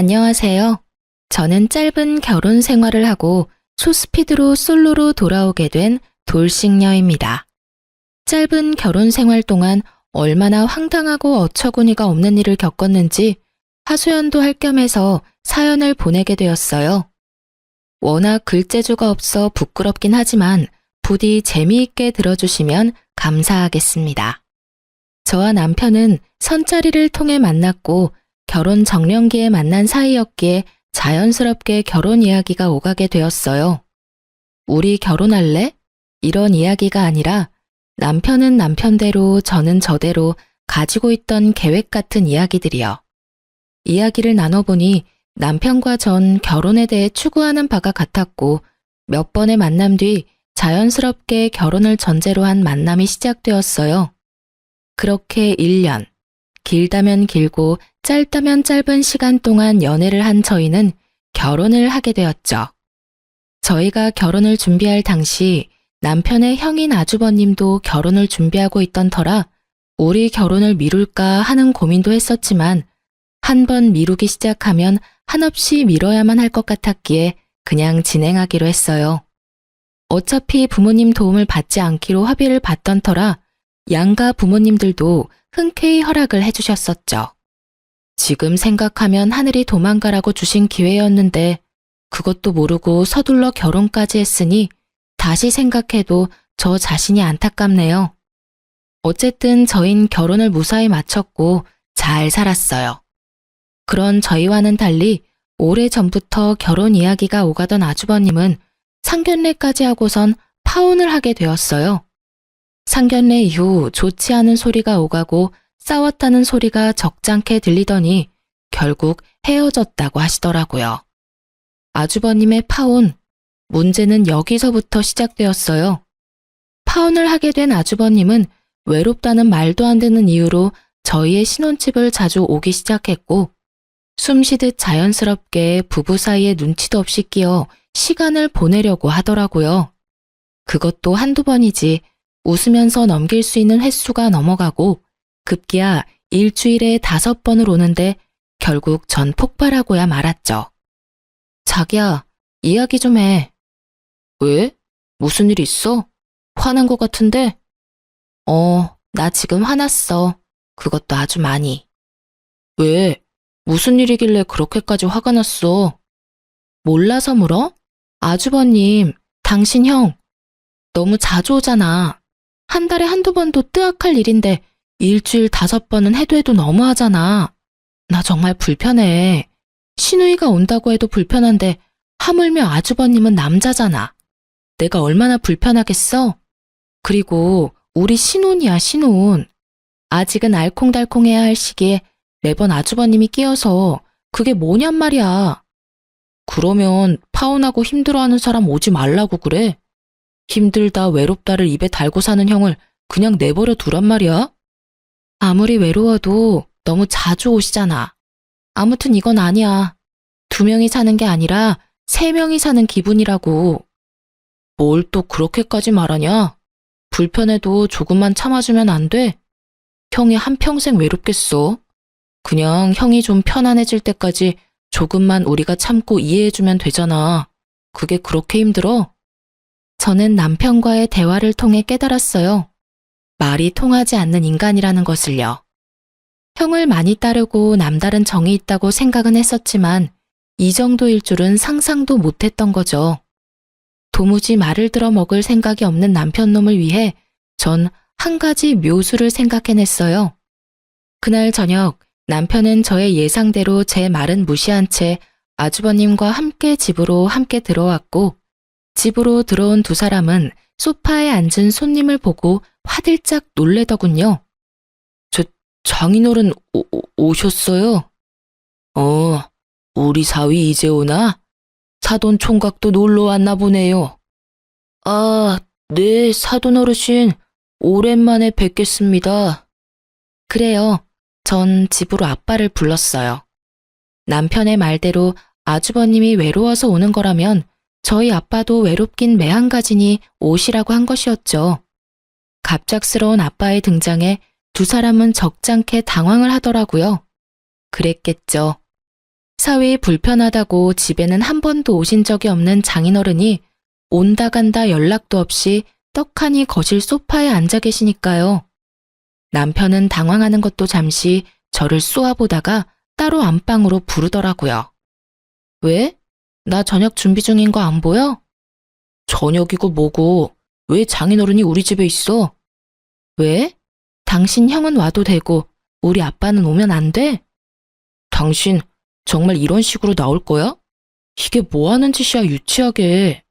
안녕하세요. 저는 짧은 결혼 생활을 하고 소스피드로 솔로로 돌아오게 된 돌싱녀입니다. 짧은 결혼 생활 동안 얼마나 황당하고 어처구니가 없는 일을 겪었는지 하소연도 할 겸해서 사연을 보내게 되었어요. 워낙 글재주가 없어 부끄럽긴 하지만 부디 재미있게 들어주시면 감사하겠습니다. 저와 남편은 선자리를 통해 만났고 결혼 정년기에 만난 사이였기에 자연스럽게 결혼 이야기가 오가게 되었어요. 우리 결혼할래? 이런 이야기가 아니라 남편은 남편대로 저는 저대로 가지고 있던 계획 같은 이야기들이요. 이야기를 나눠보니 남편과 전 결혼에 대해 추구하는 바가 같았고 몇 번의 만남 뒤 자연스럽게 결혼을 전제로 한 만남이 시작되었어요. 그렇게 1년, 길다면 길고 짧다면 짧은 시간 동안 연애를 한 저희는 결혼을 하게 되었죠. 저희가 결혼을 준비할 당시 남편의 형인 아주버님도 결혼을 준비하고 있던 터라 우리 결혼을 미룰까 하는 고민도 했었지만 한 번 미루기 시작하면 한없이 미뤄야만 할 것 같았기에 그냥 진행하기로 했어요. 어차피 부모님 도움을 받지 않기로 합의를 봤던 터라 양가 부모님들도 흔쾌히 허락을 해주셨었죠. 지금 생각하면 하늘이 도망가라고 주신 기회였는데 그것도 모르고 서둘러 결혼까지 했으니 다시 생각해도 저 자신이 안타깝네요. 어쨌든 저흰 결혼을 무사히 마쳤고 잘 살았어요. 그런 저희와는 달리 오래전부터 결혼 이야기가 오가던 아주버님은 상견례까지 하고선 파혼을 하게 되었어요. 상견례 이후 좋지 않은 소리가 오가고 싸웠다는 소리가 적잖게 들리더니 결국 헤어졌다고 하시더라고요. 아주버님의 파혼, 문제는 여기서부터 시작되었어요. 파혼을 하게 된 아주버님은 외롭다는 말도 안 되는 이유로 저희의 신혼집을 자주 오기 시작했고 숨쉬듯 자연스럽게 부부 사이에 눈치도 없이 끼어 시간을 보내려고 하더라고요. 그것도 한두 번이지 웃으면서 넘길 수 있는 횟수가 넘어가고 급기야 일주일에 5번을 오는데 결국 전 폭발하고야 말았죠. 자기야, 이야기 좀 해. 왜? 무슨 일 있어? 화난 것 같은데? 나 지금 화났어. 그것도 아주 많이. 왜? 무슨 일이길래 그렇게까지 화가 났어? 몰라서 물어? 아주버님, 당신 형, 너무 자주 오잖아. 한 달에 한두 번도 뜨악할 일인데 일주일 5번은 해도 너무하잖아. 나 정말 불편해. 시누이가 온다고 해도 불편한데 하물며 아주버님은 남자잖아. 내가 얼마나 불편하겠어? 그리고 우리 신혼이야, 신혼. 아직은 알콩달콩해야 할 시기에 매번 아주버님이 끼어서 그게 뭐냔 말이야. 그러면 파혼하고 힘들어하는 사람 오지 말라고 그래. 힘들다 외롭다를 입에 달고 사는 형을 그냥 내버려 두란 말이야? 아무리 외로워도 너무 자주 오시잖아. 아무튼 이건 아니야. 2명이 사는 게 아니라 3명이 사는 기분이라고. 뭘 또 그렇게까지 말하냐? 불편해도 조금만 참아주면 안 돼? 형이 한평생 외롭겠어. 그냥 형이 좀 편안해질 때까지 조금만 우리가 참고 이해해주면 되잖아. 그게 그렇게 힘들어? 저는 남편과의 대화를 통해 깨달았어요. 말이 통하지 않는 인간이라는 것을요. 형을 많이 따르고 남다른 정이 있다고 생각은 했었지만 이 정도일 줄은 상상도 못했던 거죠. 도무지 말을 들어 먹을 생각이 없는 남편놈을 위해 전 한 가지 묘수를 생각해냈어요. 그날 저녁 남편은 저의 예상대로 제 말은 무시한 채 아주버님과 함께 집으로 함께 들어왔고 집으로 들어온 2사람은 소파에 앉은 손님을 보고 화들짝 놀래더군요. 장인어른 오셨어요? 우리 사위 이제 오나? 사돈 총각도 놀러 왔나 보네요. 아, 네, 사돈 어르신. 오랜만에 뵙겠습니다. 그래요. 전 집으로 아빠를 불렀어요. 남편의 말대로 아주버님이 외로워서 오는 거라면 저희 아빠도 외롭긴 매한가지니 오시라고 한 것이었죠. 갑작스러운 아빠의 등장에 2사람은 적잖게 당황을 하더라고요. 그랬겠죠. 사위 불편하다고 집에는 한 번도 오신 적이 없는 장인어른이 온다 간다 연락도 없이 떡하니 거실 소파에 앉아 계시니까요. 남편은 당황하는 것도 잠시 저를 쏘아보다가 따로 안방으로 부르더라고요. 왜? 나 저녁 준비 중인 거 안 보여? 저녁이고 뭐고 왜 장인어른이 우리 집에 있어? 왜? 당신 형은 와도 되고 우리 아빠는 오면 안 돼? 당신 정말 이런 식으로 나올 거야? 이게 뭐 하는 짓이야, 유치하게.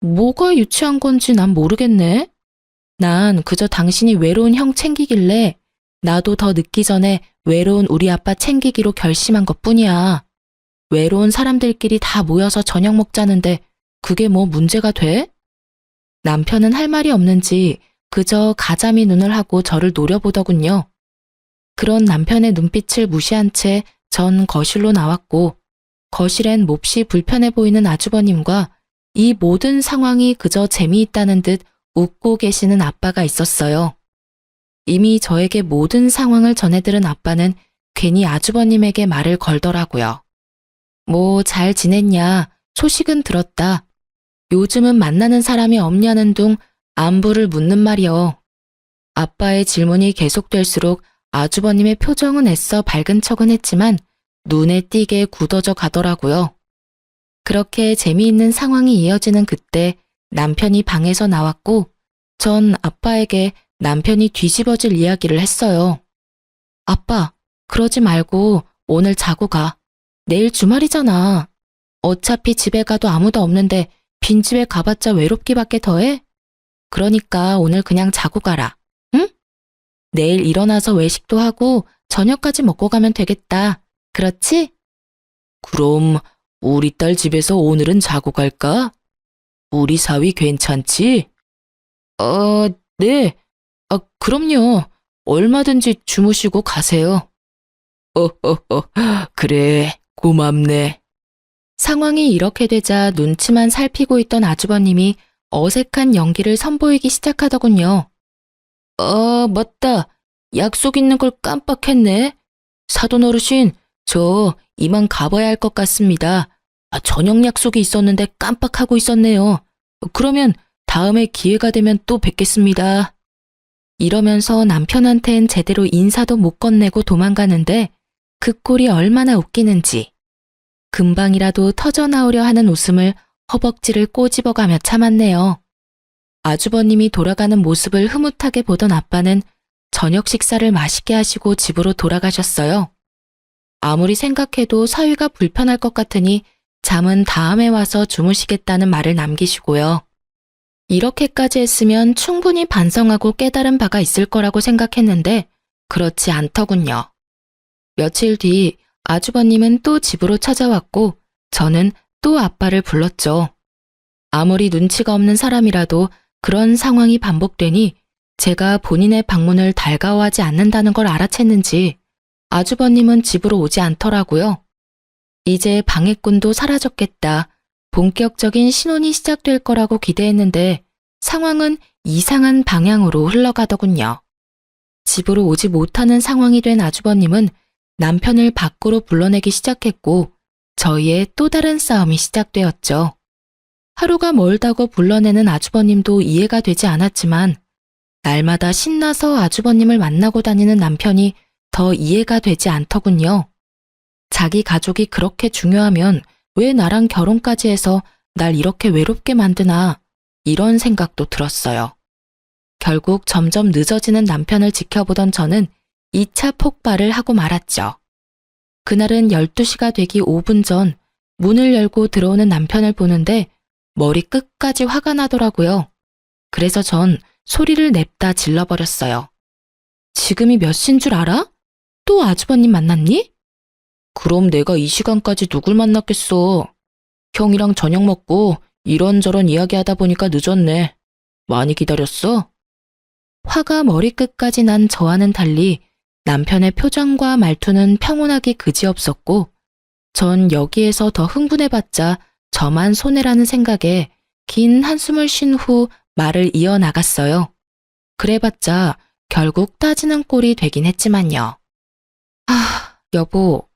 뭐가 유치한 건지 난 모르겠네. 난 그저 당신이 외로운 형 챙기길래 나도 더 늦기 전에 외로운 우리 아빠 챙기기로 결심한 것뿐이야. 외로운 사람들끼리 다 모여서 저녁 먹자는데 그게 뭐 문제가 돼? 남편은 할 말이 없는지 그저 가자미 눈을 하고 저를 노려보더군요. 그런 남편의 눈빛을 무시한 채 전 거실로 나왔고 거실엔 몹시 불편해 보이는 아주버님과 이 모든 상황이 그저 재미있다는 듯 웃고 계시는 아빠가 있었어요. 이미 저에게 모든 상황을 전해들은 아빠는 괜히 아주버님에게 말을 걸더라고요. 뭐 잘 지냈냐, 소식은 들었다. 요즘은 만나는 사람이 없냐는 둥 안부를 묻는 말이요. 아빠의 질문이 계속될수록 아주버님의 표정은 애써 밝은 척은 했지만 눈에 띄게 굳어져 가더라고요. 그렇게 재미있는 상황이 이어지는 그때 남편이 방에서 나왔고 전 아빠에게 남편이 뒤집어질 이야기를 했어요. 아빠, 그러지 말고 오늘 자고 가. 내일 주말이잖아. 어차피 집에 가도 아무도 없는데 빈집에 가봤자 외롭기밖에 더해? 그러니까 오늘 그냥 자고 가라. 응? 내일 일어나서 외식도 하고 저녁까지 먹고 가면 되겠다. 그렇지? 그럼 우리 딸 집에서 오늘은 자고 갈까? 우리 사위 괜찮지? 네. 그럼요. 얼마든지 주무시고 가세요. 그래, 고맙네. 상황이 이렇게 되자 눈치만 살피고 있던 아주버님이 어색한 연기를 선보이기 시작하더군요. 맞다. 약속 있는 걸 깜빡했네. 사돈 어르신, 저 이만 가봐야 할 것 같습니다. 저녁 약속이 있었는데 깜빡하고 있었네요. 그러면 다음에 기회가 되면 또 뵙겠습니다. 이러면서 남편한텐 제대로 인사도 못 건네고 도망가는데 그 꼴이 얼마나 웃기는지. 금방이라도 터져나오려 하는 웃음을 허벅지를 꼬집어가며 참았네요. 아주버님이 돌아가는 모습을 흐뭇하게 보던 아빠는 저녁 식사를 맛있게 하시고 집으로 돌아가셨어요. 아무리 생각해도 사위가 불편할 것 같으니 잠은 다음에 와서 주무시겠다는 말을 남기시고요. 이렇게까지 했으면 충분히 반성하고 깨달은 바가 있을 거라고 생각했는데 그렇지 않더군요. 며칠 뒤 아주버님은 또 집으로 찾아왔고 저는 또 아빠를 불렀죠. 아무리 눈치가 없는 사람이라도 그런 상황이 반복되니 제가 본인의 방문을 달가워하지 않는다는 걸 알아챘는지 아주버님은 집으로 오지 않더라고요. 이제 방해꾼도 사라졌겠다. 본격적인 신혼이 시작될 거라고 기대했는데 상황은 이상한 방향으로 흘러가더군요. 집으로 오지 못하는 상황이 된 아주버님은 남편을 밖으로 불러내기 시작했고 저희의 또 다른 싸움이 시작되었죠. 하루가 멀다고 불러내는 아주버님도 이해가 되지 않았지만 날마다 신나서 아주버님을 만나고 다니는 남편이 더 이해가 되지 않더군요. 자기 가족이 그렇게 중요하면 왜 나랑 결혼까지 해서 날 이렇게 외롭게 만드나 이런 생각도 들었어요. 결국 점점 늦어지는 남편을 지켜보던 저는 2차 폭발을 하고 말았죠. 그날은 12시가 되기 5분 전 문을 열고 들어오는 남편을 보는데 머리 끝까지 화가 나더라고요. 그래서 전 소리를 냅다 질러버렸어요. 지금이 몇 시인 줄 알아? 또 아주버님 만났니? 그럼 내가 이 시간까지 누굴 만났겠어. 형이랑 저녁 먹고 이런저런 이야기하다 보니까 늦었네. 많이 기다렸어? 화가 머리끝까지 난 저와는 달리 남편의 표정과 말투는 평온하기 그지없었고 전 여기에서 더 흥분해봤자 저만 손해라는 생각에 긴 한숨을 쉰 후 말을 이어나갔어요. 그래봤자 결국 따지는 꼴이 되긴 했지만요. 여보,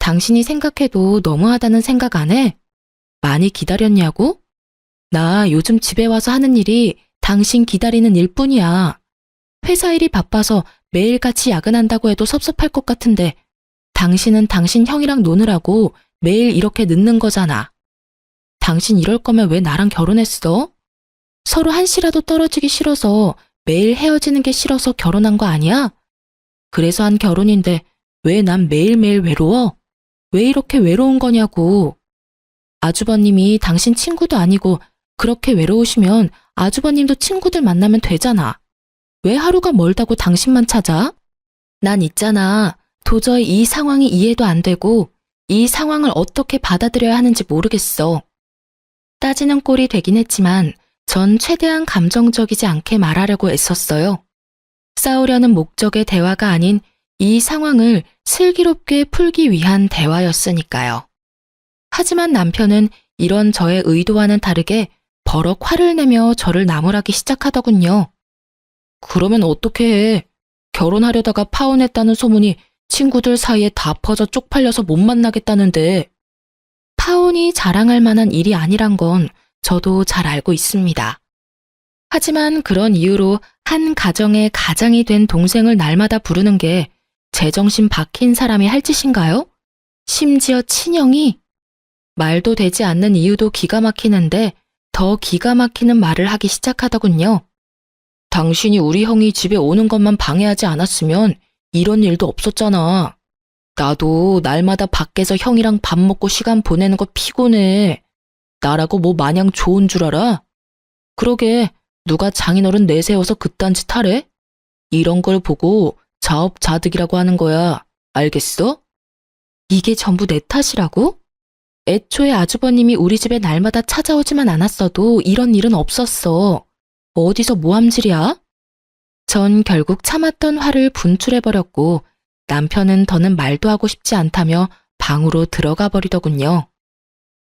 당신이 생각해도 너무하다는 생각 안 해? 많이 기다렸냐고? 나 요즘 집에 와서 하는 일이 당신 기다리는 일뿐이야. 회사 일이 바빠서 매일같이 야근한다고 해도 섭섭할 것 같은데 당신은 당신 형이랑 노느라고 매일 이렇게 늦는 거잖아. 당신 이럴 거면 왜 나랑 결혼했어? 서로 한시라도 떨어지기 싫어서 매일 헤어지는 게 싫어서 결혼한 거 아니야? 그래서 한 결혼인데 왜 난 매일매일 외로워? 왜 이렇게 외로운 거냐고. 아주버님이 당신 친구도 아니고 그렇게 외로우시면 아주버님도 친구들 만나면 되잖아. 왜 하루가 멀다고 당신만 찾아? 난 있잖아. 도저히 이 상황이 이해도 안 되고 이 상황을 어떻게 받아들여야 하는지 모르겠어. 따지는 꼴이 되긴 했지만 전 최대한 감정적이지 않게 말하려고 애썼어요. 싸우려는 목적의 대화가 아닌 이 상황을 슬기롭게 풀기 위한 대화였으니까요. 하지만 남편은 이런 저의 의도와는 다르게 버럭 화를 내며 저를 나무라기 시작하더군요. 그러면 어떻게 해? 결혼하려다가 파혼했다는 소문이 친구들 사이에 다 퍼져 쪽팔려서 못 만나겠다는데. 파혼이 자랑할 만한 일이 아니란 건 저도 잘 알고 있습니다. 하지만 그런 이유로 한 가정의 가장이 된 동생을 날마다 부르는 게 제정신 박힌 사람이 할 짓인가요? 심지어 친형이? 말도 되지 않는 이유도 기가 막히는데 더 기가 막히는 말을 하기 시작하더군요. 당신이 우리 형이 집에 오는 것만 방해하지 않았으면 이런 일도 없었잖아. 나도 날마다 밖에서 형이랑 밥 먹고 시간 보내는 거 피곤해. 나라고 뭐 마냥 좋은 줄 알아? 그러게 누가 장인어른 내세워서 그딴 짓 하래? 이런 걸 보고 자업자득이라고 하는 거야. 알겠어? 이게 전부 내 탓이라고? 애초에 아주버님이 우리 집에 날마다 찾아오지만 않았어도 이런 일은 없었어. 어디서 모함질이야? 전 결국 참았던 화를 분출해버렸고 남편은 더는 말도 하고 싶지 않다며 방으로 들어가 버리더군요.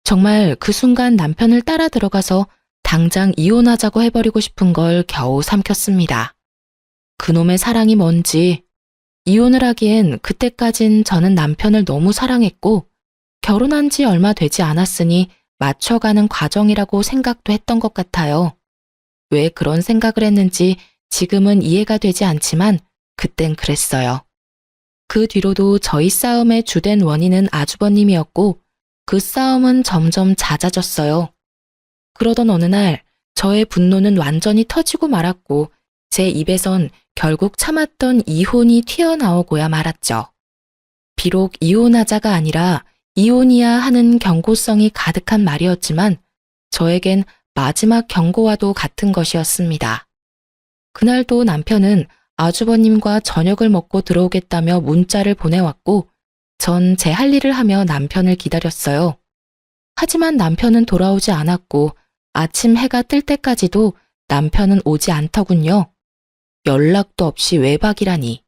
정말 그 순간 남편을 따라 들어가서 당장 이혼하자고 해버리고 싶은 걸 겨우 삼켰습니다. 그놈의 사랑이 뭔지. 이혼을 하기엔 그때까진 저는 남편을 너무 사랑했고 결혼한 지 얼마 되지 않았으니 맞춰가는 과정이라고 생각도 했던 것 같아요. 왜 그런 생각을 했는지 지금은 이해가 되지 않지만 그땐 그랬어요. 그 뒤로도 저희 싸움의 주된 원인은 아주버님이었고 그 싸움은 점점 잦아졌어요. 그러던 어느 날 저의 분노는 완전히 터지고 말았고 제 입에선 결국 참았던 이혼이 튀어나오고야 말았죠. 비록 이혼하자가 아니라 이혼이야 하는 경고성이 가득한 말이었지만 저에겐 마지막 경고와도 같은 것이었습니다. 그날도 남편은 아주버님과 저녁을 먹고 들어오겠다며 문자를 보내왔고 전 제 할 일을 하며 남편을 기다렸어요. 하지만 남편은 돌아오지 않았고 아침 해가 뜰 때까지도 남편은 오지 않더군요. 연락도 없이 외박이라니.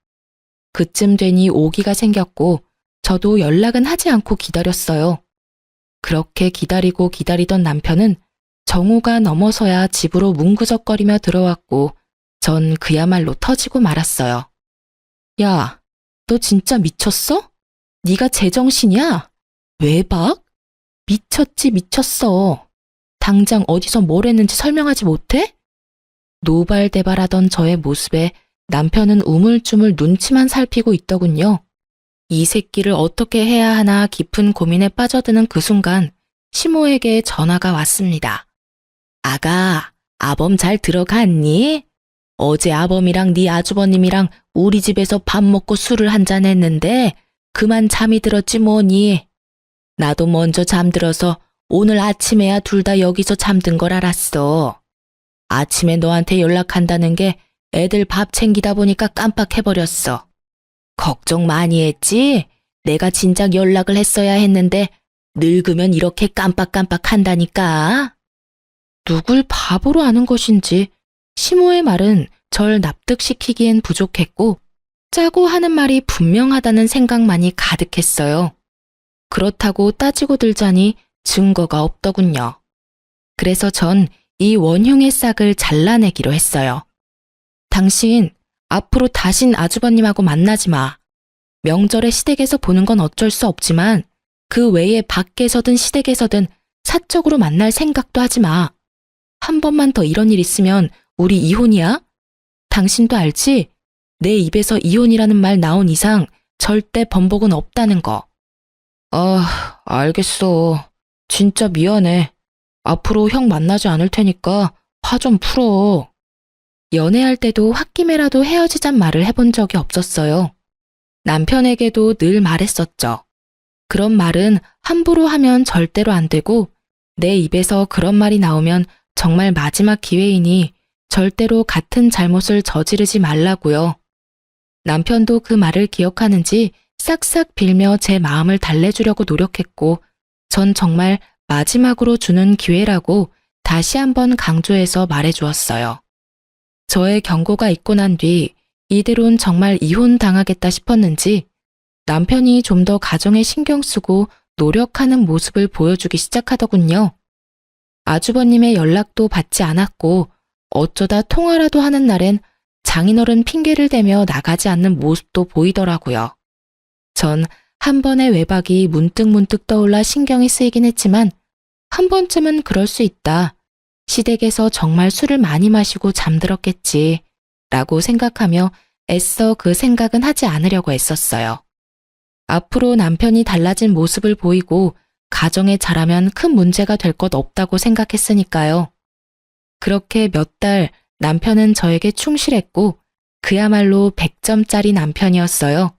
그쯤 되니 오기가 생겼고 저도 연락은 하지 않고 기다렸어요. 그렇게 기다리고 기다리던 남편은 정오가 넘어서야 집으로 뭉구적거리며 들어왔고 전 그야말로 터지고 말았어요. 야, 너 진짜 미쳤어? 네가 제정신이야? 외박? 미쳤지 미쳤어. 당장 어디서 뭘 했는지 설명하지 못해? 노발대발하던 저의 모습에 남편은 우물쭈물 눈치만 살피고 있더군요. 이 새끼를 어떻게 해야 하나 깊은 고민에 빠져드는 그 순간 시모에게 전화가 왔습니다. 아가, 아범 잘 들어갔니? 어제 아범이랑 네 아주버님이랑 우리 집에서 밥 먹고 술을 한잔 했는데 그만 잠이 들었지 뭐니. 나도 먼저 잠들어서 오늘 아침에야 둘 다 여기서 잠든 걸 알았어. 아침에 너한테 연락한다는 게 애들 밥 챙기다 보니까 깜빡해버렸어. 걱정 많이 했지? 내가 진작 연락을 했어야 했는데 늙으면 이렇게 깜빡깜빡 한다니까. 누굴 바보로 아는 것인지 시모의 말은 절 납득시키기엔 부족했고 짜고 하는 말이 분명하다는 생각만이 가득했어요. 그렇다고 따지고 들자니 증거가 없더군요. 그래서 전 이 원흉의 싹을 잘라내기로 했어요. 당신 앞으로 다신 아주버님하고 만나지 마. 명절에 시댁에서 보는 건 어쩔 수 없지만 그 외에 밖에서든 시댁에서든 사적으로 만날 생각도 하지 마. 한 번만 더 이런 일 있으면 우리 이혼이야? 당신도 알지? 내 입에서 이혼이라는 말 나온 이상 절대 번복은 없다는 거. 아, 알겠어. 진짜 미안해. 앞으로 형 만나지 않을 테니까 화 좀 풀어. 연애할 때도 홧김에라도 헤어지잔 말을 해본 적이 없었어요. 남편에게도 늘 말했었죠. 그런 말은 함부로 하면 절대로 안 되고 내 입에서 그런 말이 나오면 정말 마지막 기회이니 절대로 같은 잘못을 저지르지 말라고요. 남편도 그 말을 기억하는지 싹싹 빌며 제 마음을 달래주려고 노력했고 전 정말 마지막으로 주는 기회라고 다시 한번 강조해서 말해주었어요. 저의 경고가 있고 난 뒤 이대로는 정말 이혼당하겠다 싶었는지 남편이 좀 더 가정에 신경 쓰고 노력하는 모습을 보여주기 시작하더군요. 아주버님의 연락도 받지 않았고 어쩌다 통화라도 하는 날엔 장인어른 핑계를 대며 나가지 않는 모습도 보이더라고요. 전 한 번의 외박이 문득문득 떠올라 신경이 쓰이긴 했지만 한 번쯤은 그럴 수 있다. 시댁에서 정말 술을 많이 마시고 잠들었겠지 라고 생각하며 애써 그 생각은 하지 않으려고 애썼어요. 앞으로 남편이 달라진 모습을 보이고 가정에 잘하면 큰 문제가 될 것 없다고 생각했으니까요. 그렇게 몇 달 남편은 저에게 충실했고 그야말로 100점짜리 남편이었어요.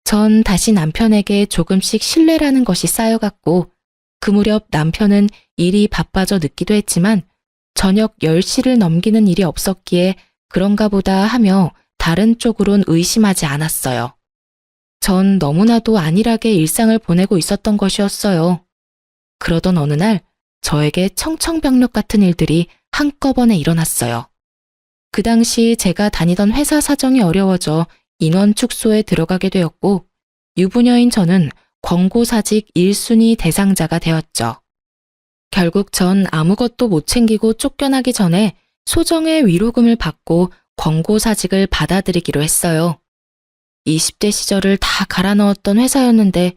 전 다시 남편에게 조금씩 신뢰라는 것이 쌓여갔고 그 무렵 남편은 일이 바빠져 늦기도 했지만 저녁 10시를 넘기는 일이 없었기에 그런가 보다 하며 다른 쪽으론 의심하지 않았어요. 전 너무나도 안일하게 일상을 보내고 있었던 것이었어요. 그러던 어느 날 저에게 청천벽력 같은 일들이 한꺼번에 일어났어요. 그 당시 제가 다니던 회사 사정이 어려워져 인원 축소에 들어가게 되었고 유부녀인 저는 권고사직 1순위 대상자가 되었죠. 결국 전 아무것도 못 챙기고 쫓겨나기 전에 소정의 위로금을 받고 권고사직을 받아들이기로 했어요. 20대 시절을 다 갈아 넣었던 회사였는데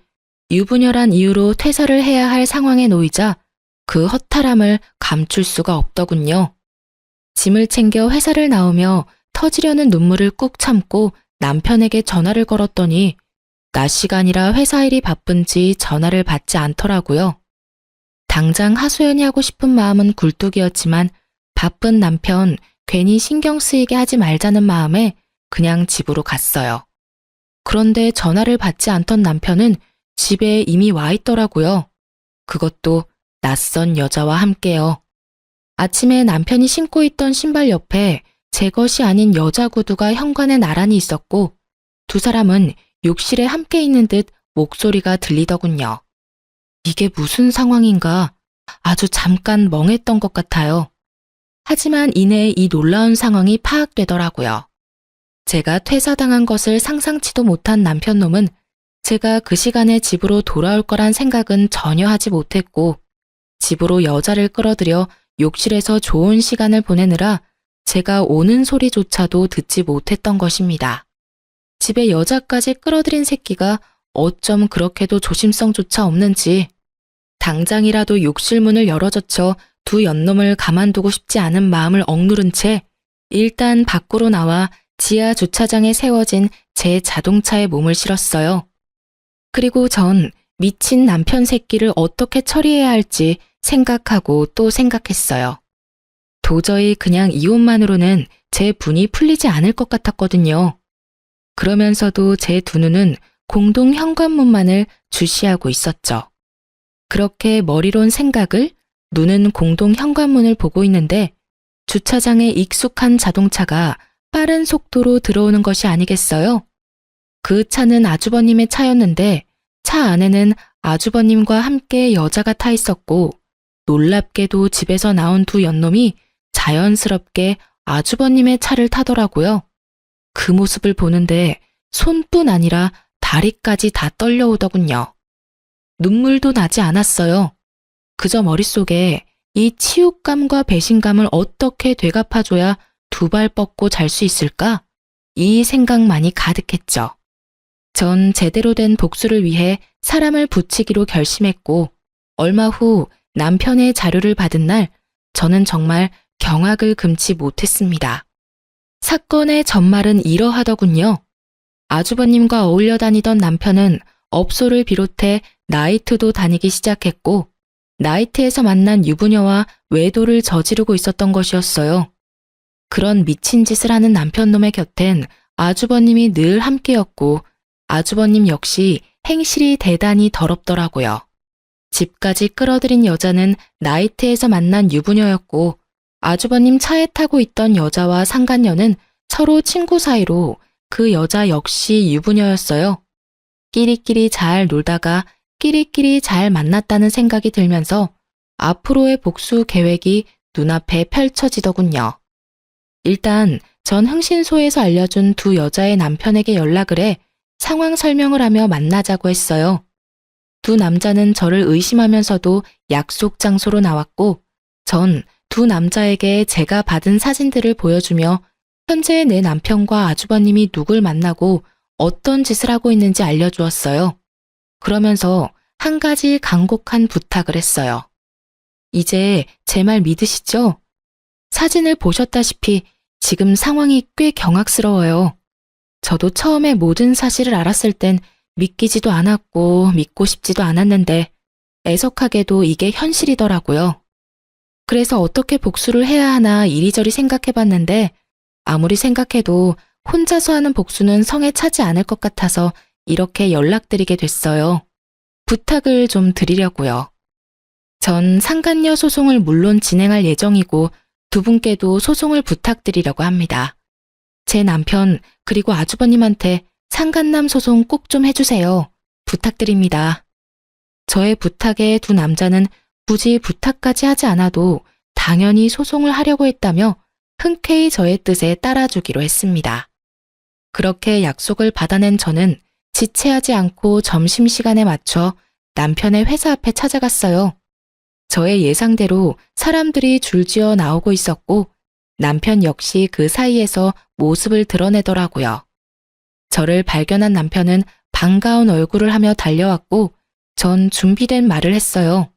유부녀란 이유로 퇴사를 해야 할 상황에 놓이자 그 허탈함을 감출 수가 없더군요. 짐을 챙겨 회사를 나오며 터지려는 눈물을 꾹 참고 남편에게 전화를 걸었더니 낮 시간이라 회사 일이 바쁜지 전화를 받지 않더라고요. 당장 하소연이 하고 싶은 마음은 굴뚝이었지만 바쁜 남편 괜히 신경 쓰이게 하지 말자는 마음에 그냥 집으로 갔어요. 그런데 전화를 받지 않던 남편은 집에 이미 와 있더라고요. 그것도 낯선 여자와 함께요. 아침에 남편이 신고 있던 신발 옆에 제 것이 아닌 여자 구두가 현관에 나란히 있었고 두 사람은 욕실에 함께 있는 듯 목소리가 들리더군요. 이게 무슨 상황인가 아주 잠깐 멍했던 것 같아요. 하지만 이내 이 놀라운 상황이 파악되더라고요. 제가 퇴사당한 것을 상상치도 못한 남편놈은 제가 그 시간에 집으로 돌아올 거란 생각은 전혀 하지 못했고 집으로 여자를 끌어들여 욕실에서 좋은 시간을 보내느라 제가 오는 소리조차도 듣지 못했던 것입니다. 집에 여자까지 끌어들인 새끼가 어쩜 그렇게도 조심성조차 없는지 당장이라도 욕실 문을 열어젖혀 두 연놈을 가만두고 싶지 않은 마음을 억누른 채 일단 밖으로 나와 지하 주차장에 세워진 제 자동차에 몸을 실었어요. 그리고 전 미친 남편 새끼를 어떻게 처리해야 할지 생각하고 또 생각했어요. 도저히 그냥 이혼만으로는 제 분이 풀리지 않을 것 같았거든요. 그러면서도 제 두 눈은 공동 현관문만을 주시하고 있었죠. 그렇게 머리론 생각을, 눈은 공동 현관문을 보고 있는데 주차장에 익숙한 자동차가 빠른 속도로 들어오는 것이 아니겠어요? 그 차는 아주버님의 차였는데 차 안에는 아주버님과 함께 여자가 타 있었고 놀랍게도 집에서 나온 두 연놈이 자연스럽게 아주버님의 차를 타더라고요. 그 모습을 보는데 손뿐 아니라 다리까지 다 떨려오더군요. 눈물도 나지 않았어요. 그저 머릿속에 이 치욕감과 배신감을 어떻게 되갚아줘야 두 발 뻗고 잘 수 있을까? 이 생각만이 가득했죠. 전 제대로 된 복수를 위해 사람을 붙이기로 결심했고, 얼마 후 남편의 자료를 받은 날, 저는 정말 경악을 금치 못했습니다. 사건의 전말은 이러하더군요. 아주버님과 어울려 다니던 남편은 업소를 비롯해 나이트도 다니기 시작했고, 나이트에서 만난 유부녀와 외도를 저지르고 있었던 것이었어요. 그런 미친 짓을 하는 남편놈의 곁엔 아주버님이 늘 함께였고, 아주버님 역시 행실이 대단히 더럽더라고요. 집까지 끌어들인 여자는 나이트에서 만난 유부녀였고, 아주버님 차에 타고 있던 여자와 상간녀는 서로 친구 사이로 그 여자 역시 유부녀였어요. 끼리끼리 잘 놀다가 끼리끼리 잘 만났다는 생각이 들면서 앞으로의 복수 계획이 눈앞에 펼쳐지더군요. 일단 전 흥신소에서 알려준 두 여자의 남편에게 연락을 해 상황 설명을 하며 만나자고 했어요. 두 남자는 저를 의심하면서도 약속 장소로 나왔고, 전 두 남자에게 제가 받은 사진들을 보여주며 현재 내 남편과 아주버님이 누굴 만나고 어떤 짓을 하고 있는지 알려주었어요. 그러면서 한 가지 간곡한 부탁을 했어요. 이제 제 말 믿으시죠? 사진을 보셨다시피 지금 상황이 꽤 경악스러워요. 저도 처음에 모든 사실을 알았을 땐 믿기지도 않았고 믿고 싶지도 않았는데 애석하게도 이게 현실이더라고요. 그래서 어떻게 복수를 해야 하나 이리저리 생각해봤는데 아무리 생각해도 혼자서 하는 복수는 성에 차지 않을 것 같아서 이렇게 연락드리게 됐어요. 부탁을 좀 드리려고요. 전 상간녀 소송을 물론 진행할 예정이고 두 분께도 소송을 부탁드리려고 합니다. 제 남편 그리고 아주버님한테 상간남 소송 꼭 좀 해주세요. 부탁드립니다. 저의 부탁에 두 남자는 굳이 부탁까지 하지 않아도 당연히 소송을 하려고 했다며 흔쾌히 저의 뜻에 따라주기로 했습니다. 그렇게 약속을 받아낸 저는 지체하지 않고 점심시간에 맞춰 남편의 회사 앞에 찾아갔어요. 저의 예상대로 사람들이 줄지어 나오고 있었고 남편 역시 그 사이에서 모습을 드러내더라고요. 저를 발견한 남편은 반가운 얼굴을 하며 달려왔고 전 준비된 말을 했어요.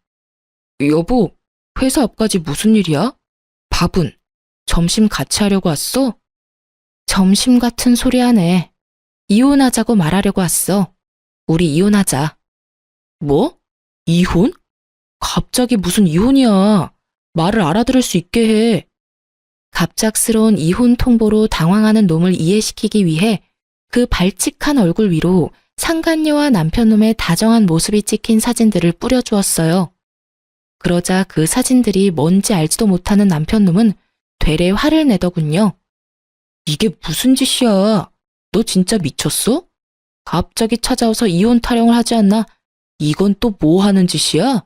여보, 회사 앞까지 무슨 일이야? 밥은? 점심 같이 하려고 왔어? 점심 같은 소리 하네. 이혼하자고 말하려고 왔어. 우리 이혼하자. 뭐? 이혼? 갑자기 무슨 이혼이야. 말을 알아들을 수 있게 해. 갑작스러운 이혼 통보로 당황하는 놈을 이해시키기 위해 그 발칙한 얼굴 위로 상간녀와 남편놈의 다정한 모습이 찍힌 사진들을 뿌려주었어요. 그러자 그 사진들이 뭔지 알지도 못하는 남편놈은 되레 화를 내더군요. 이게 무슨 짓이야? 너 진짜 미쳤어? 갑자기 찾아와서 이혼 타령을 하지 않나? 이건 또 뭐 하는 짓이야?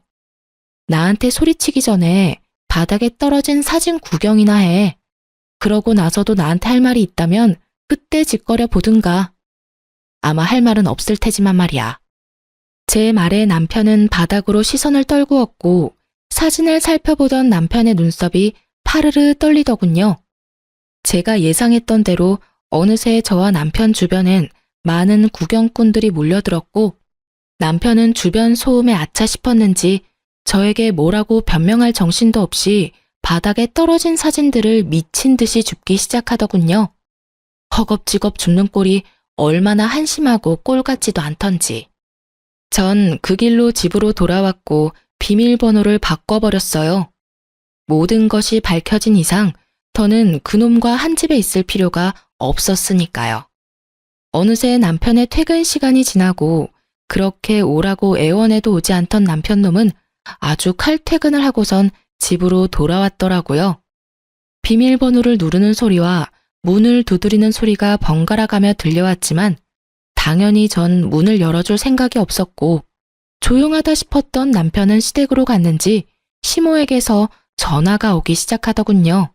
나한테 소리치기 전에 바닥에 떨어진 사진 구경이나 해. 그러고 나서도 나한테 할 말이 있다면 그때 짓거려 보든가. 아마 할 말은 없을 테지만 말이야. 제 말에 남편은 바닥으로 시선을 떨구었고 사진을 살펴보던 남편의 눈썹이 파르르 떨리더군요. 제가 예상했던 대로 어느새 저와 남편 주변엔 많은 구경꾼들이 몰려들었고 남편은 주변 소음에 아차 싶었는지 저에게 뭐라고 변명할 정신도 없이 바닥에 떨어진 사진들을 미친 듯이 줍기 시작하더군요. 허겁지겁 줍는 꼴이 얼마나 한심하고 꼴 같지도 않던지. 전 그 길로 집으로 돌아왔고 비밀번호를 바꿔버렸어요. 모든 것이 밝혀진 이상 더는 그놈과 한 집에 있을 필요가 없었으니까요. 어느새 남편의 퇴근 시간이 지나고 그렇게 오라고 애원해도 오지 않던 남편놈은 아주 칼퇴근을 하고선 집으로 돌아왔더라고요. 비밀번호를 누르는 소리와 문을 두드리는 소리가 번갈아가며 들려왔지만 당연히 전 문을 열어줄 생각이 없었고 조용하다 싶었던 남편은 시댁으로 갔는지 시모에게서 전화가 오기 시작하더군요.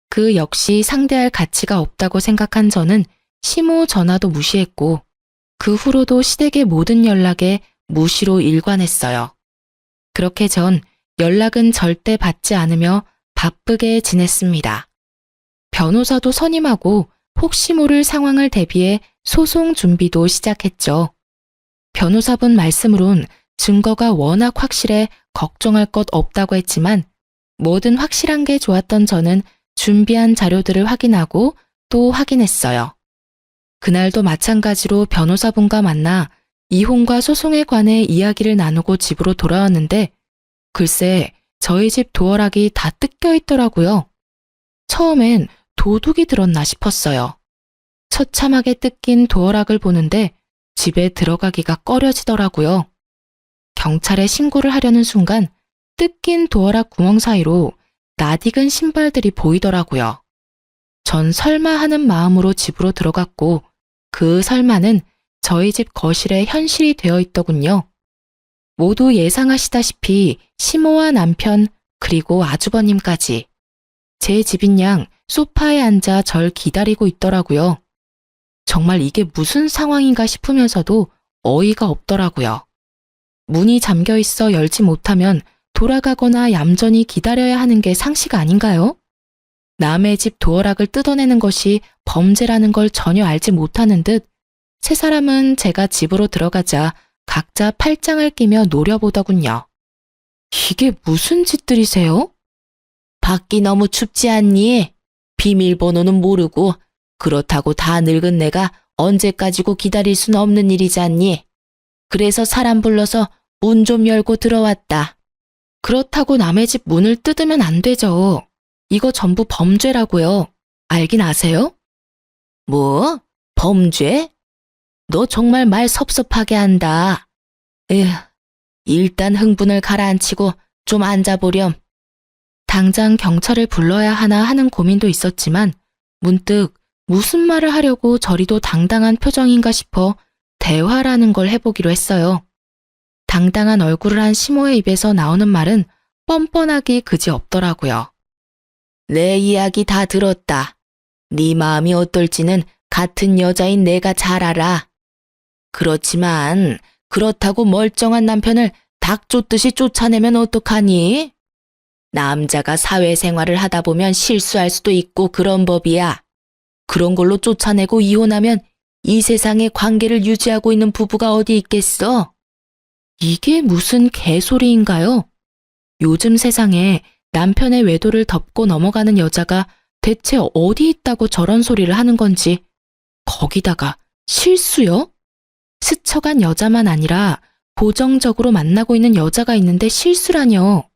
그 역시 상대할 가치가 없다고 생각한 저는 시모 전화도 무시했고 그 후로도 시댁의 모든 연락에 무시로 일관했어요. 그렇게 전 연락은 절대 받지 않으며 바쁘게 지냈습니다. 변호사도 선임하고 혹시 모를 상황을 대비해 소송 준비도 시작했죠. 변호사분 말씀으론 증거가 워낙 확실해 걱정할 것 없다고 했지만 뭐든 확실한 게 좋았던 저는 준비한 자료들을 확인하고 또 확인했어요. 그날도 마찬가지로 변호사분과 만나 이혼과 소송에 관해 이야기를 나누고 집으로 돌아왔는데 글쎄 저희 집 도어락이 다 뜯겨 있더라고요. 처음엔 도둑이 들었나 싶었어요. 처참하게 뜯긴 도어락을 보는데 집에 들어가기가 꺼려지더라고요. 경찰에 신고를 하려는 순간 뜯긴 도어락 구멍 사이로 낯익은 신발들이 보이더라고요. 전 설마 하는 마음으로 집으로 들어갔고 그 설마는 저희 집 거실에 현실이 되어 있더군요. 모두 예상하시다시피 시모와 남편 그리고 아주버님까지 제 집인 양 소파에 앉아 절 기다리고 있더라고요. 정말 이게 무슨 상황인가 싶으면서도 어이가 없더라고요. 문이 잠겨 있어 열지 못하면 돌아가거나 얌전히 기다려야 하는 게 상식 아닌가요? 남의 집 도어락을 뜯어내는 것이 범죄라는 걸 전혀 알지 못하는 듯 세 사람은 제가 집으로 들어가자 각자 팔짱을 끼며 노려보더군요. 이게 무슨 짓들이세요? 밖이 너무 춥지 않니? 비밀번호는 모르고 그렇다고 다 늙은 내가 언제까지고 기다릴 순 없는 일이지 않니? 그래서 사람 불러서 문 좀 열고 들어왔다. 그렇다고 남의 집 문을 뜯으면 안 되죠. 이거 전부 범죄라고요. 알긴 아세요? 뭐? 범죄? 너 정말 말 섭섭하게 한다. 에휴, 일단 흥분을 가라앉히고 좀 앉아보렴. 당장 경찰을 불러야 하나 하는 고민도 있었지만 문득 무슨 말을 하려고 저리도 당당한 표정인가 싶어 대화라는 걸 해보기로 했어요. 당당한 얼굴을 한 시모의 입에서 나오는 말은 뻔뻔하기 그지없더라고요. 내 이야기 다 들었다. 네 마음이 어떨지는 같은 여자인 내가 잘 알아. 그렇지만 그렇다고 멀쩡한 남편을 닭 쫓듯이 쫓아내면 어떡하니? 남자가 사회생활을 하다 보면 실수할 수도 있고 그런 법이야. 그런 걸로 쫓아내고 이혼하면 이 세상에 관계를 유지하고 있는 부부가 어디 있겠어? 이게 무슨 개소리인가요? 요즘 세상에 남편의 외도를 덮고 넘어가는 여자가 대체 어디 있다고 저런 소리를 하는 건지. 거기다가 실수요? 스쳐간 여자만 아니라 고정적으로 만나고 있는 여자가 있는데 실수라뇨.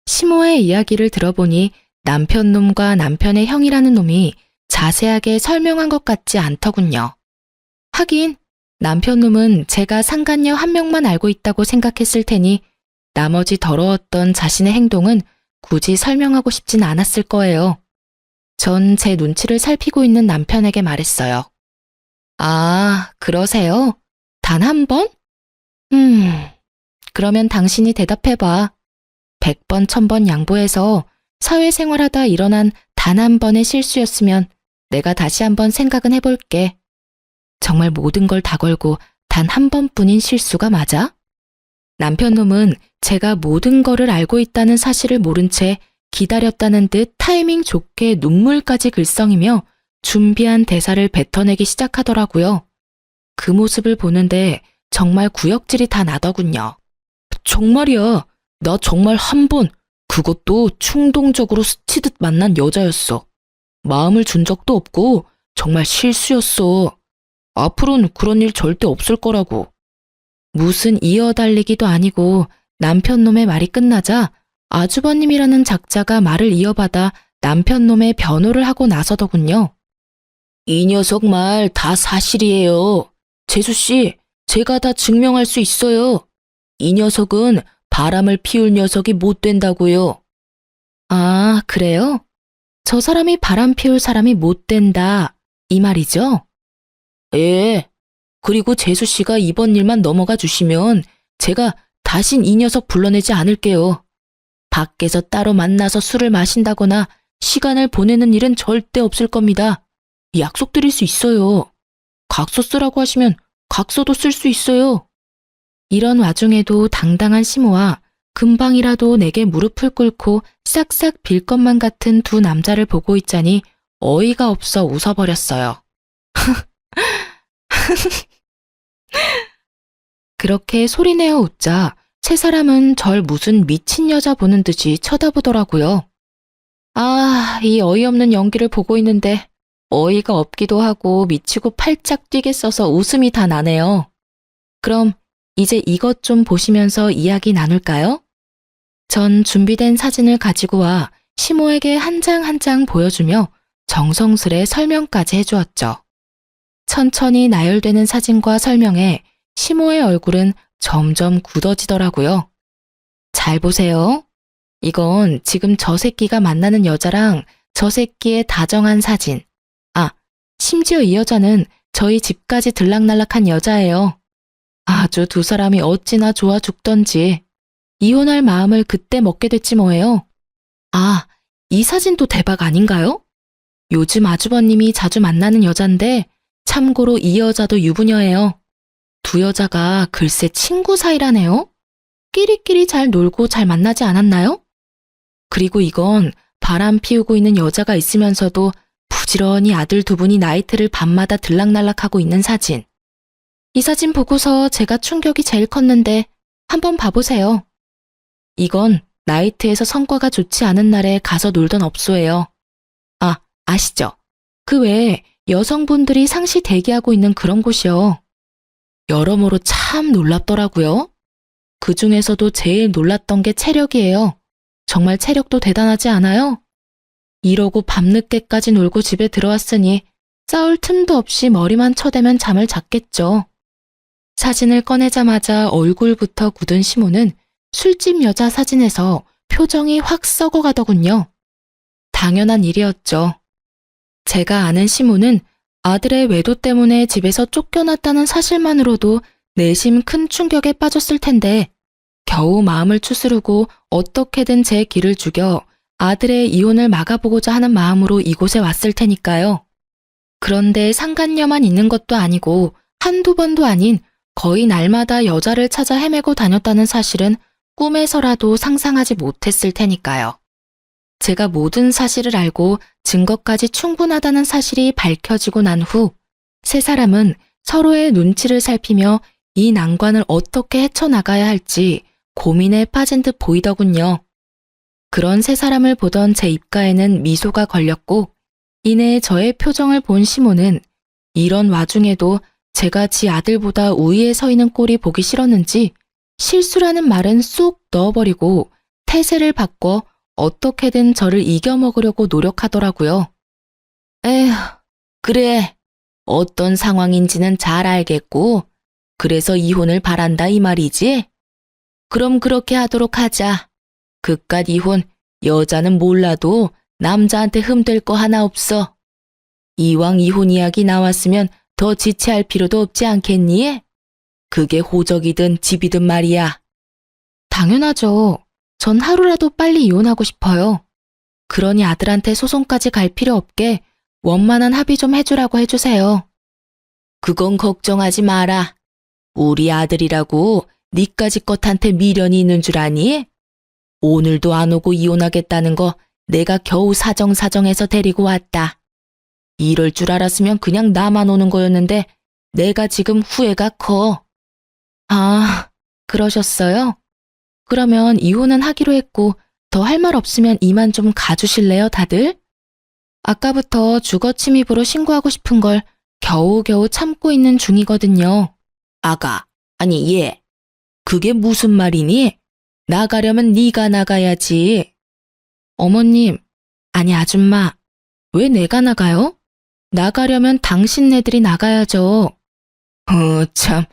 시모의 이야기를 들어보니 남편 놈과 남편의 형이라는 놈이 자세하게 설명한 것 같지 않더군요. 하긴 남편 놈은 제가 상간녀 한 명만 알고 있다고 생각했을 테니 나머지 더러웠던 자신의 행동은 굳이 설명하고 싶진 않았을 거예요. 전 제 눈치를 살피고 있는 남편에게 말했어요. 아, 그러세요? 단 한 번? 그러면 당신이 대답해봐. 100번, 1000번 양보해서 사회생활하다 일어난 단 한 번의 실수였으면 내가 다시 한번 생각은 해볼게. 정말 모든 걸 다 걸고 단 한 번뿐인 실수가 맞아? 남편 놈은 제가 모든 거를 알고 있다는 사실을 모른 채 기다렸다는 듯 타이밍 좋게 눈물까지 글썽이며 준비한 대사를 뱉어내기 시작하더라고요. 그 모습을 보는데 정말 구역질이 다 나더군요. 정말이야. 나 정말 한 번, 그것도 충동적으로 스치듯 만난 여자였어. 마음을 준 적도 없고 정말 실수였어. 앞으로는 그런 일 절대 없을 거라고. 무슨 이어달리기도 아니고 남편 놈의 말이 끝나자 아주버님이라는 작자가 말을 이어받아 남편 놈의 변호를 하고 나서더군요. 이 녀석 말 다 사실이에요. 재수씨, 제가 다 증명할 수 있어요. 이 녀석은 바람을 피울 녀석이 못 된다고요. 아, 그래요? 저 사람이 바람 피울 사람이 못 된다. 이 말이죠? 예. 그리고 재수씨가 이번 일만 넘어가 주시면 제가 다신 이 녀석 불러내지 않을게요. 밖에서 따로 만나서 술을 마신다거나 시간을 보내는 일은 절대 없을 겁니다. 약속드릴 수 있어요. 각서 쓰라고 하시면 각서도 쓸 수 있어요. 이런 와중에도 당당한 시모와 금방이라도 내게 무릎을 꿇고 싹싹 빌 것만 같은 두 남자를 보고 있자니 어이가 없어 웃어버렸어요. 그렇게 소리내어 웃자 세 사람은 절 무슨 미친 여자 보는 듯이 쳐다보더라고요. 아, 이 어이없는 연기를 보고 있는데 어이가 없기도 하고 미치고 팔짝 뛰겠어서 웃음이 다 나네요. 그럼 이제 이것 좀 보시면서 이야기 나눌까요? 전 준비된 사진을 가지고 와 시모에게 한 장 한 장 보여주며 정성스레 설명까지 해주었죠. 천천히 나열되는 사진과 설명에 시모의 얼굴은 점점 굳어지더라고요. 잘 보세요. 이건 지금 저 새끼가 만나는 여자랑 저 새끼의 다정한 사진. 아, 심지어 이 여자는 저희 집까지 들락날락한 여자예요. 아주 두 사람이 어찌나 좋아 죽던지. 이혼할 마음을 그때 먹게 됐지 뭐예요. 아, 이 사진도 대박 아닌가요? 요즘 아주버님이 자주 만나는 여잔데 참고로 이 여자도 유부녀예요. 두 여자가 글쎄 친구 사이라네요. 끼리끼리 잘 놀고 잘 만나지 않았나요? 그리고 이건 바람 피우고 있는 여자가 있으면서도 부지런히 아들 두 분이 나이트를 밤마다 들락날락하고 있는 사진. 이 사진 보고서 제가 충격이 제일 컸는데 한번 봐보세요. 이건 나이트에서 성과가 좋지 않은 날에 가서 놀던 업소예요. 아, 아시죠? 그 외에 여성분들이 상시 대기하고 있는 그런 곳이요. 여러모로 참 놀랍더라고요. 그 중에서도 제일 놀랐던 게 체력이에요. 정말 체력도 대단하지 않아요? 이러고 밤늦게까지 놀고 집에 들어왔으니 싸울 틈도 없이 머리만 쳐대면 잠을 잤겠죠. 사진을 꺼내자마자 얼굴부터 굳은 시모는 술집 여자 사진에서 표정이 확 썩어가더군요. 당연한 일이었죠. 제가 아는 시모는 아들의 외도 때문에 집에서 쫓겨났다는 사실만으로도 내심 큰 충격에 빠졌을 텐데 겨우 마음을 추스르고 어떻게든 제 길을 죽여 아들의 이혼을 막아보고자 하는 마음으로 이곳에 왔을 테니까요. 그런데 상간녀만 있는 것도 아니고 한두 번도 아닌 거의 날마다 여자를 찾아 헤매고 다녔다는 사실은 꿈에서라도 상상하지 못했을 테니까요. 제가 모든 사실을 알고 증거까지 충분하다는 사실이 밝혀지고 난 후 세 사람은 서로의 눈치를 살피며 이 난관을 어떻게 헤쳐나가야 할지 고민에 빠진 듯 보이더군요. 그런 세 사람을 보던 제 입가에는 미소가 걸렸고 이내 저의 표정을 본 시모는 이런 와중에도 제가 지 아들보다 우위에 서 있는 꼴이 보기 싫었는지 실수라는 말은 쏙 넣어버리고 태세를 바꿔 어떻게든 저를 이겨먹으려고 노력하더라고요. 에휴, 그래. 어떤 상황인지는 잘 알겠고 그래서 이혼을 바란다 이 말이지? 그럼 그렇게 하도록 하자. 그깟 이혼 여자는 몰라도 남자한테 흠될 거 하나 없어. 이왕 이혼 이야기 나왔으면 더 지체할 필요도 없지 않겠니? 그게 호적이든 집이든 말이야. 당연하죠. 전 하루라도 빨리 이혼하고 싶어요. 그러니 아들한테 소송까지 갈 필요 없게 원만한 합의 좀 해주라고 해주세요. 그건 걱정하지 마라. 우리 아들이라고 니까지 것한테 미련이 있는 줄 아니? 오늘도 안 오고 이혼하겠다는 거 내가 겨우 사정사정해서 데리고 왔다. 이럴 줄 알았으면 그냥 나만 오는 거였는데 내가 지금 후회가 커. 아, 그러셨어요? 그러면 이혼은 하기로 했고 더 할 말 없으면 이만 좀 가주실래요, 다들? 아까부터 주거 침입으로 신고하고 싶은 걸 겨우겨우 참고 있는 중이거든요. 아가, 아니 얘, 그게 무슨 말이니? 나가려면 네가 나가야지. 어머님, 아니 아줌마, 왜 내가 나가요? 나가려면 당신네들이 나가야죠. 참,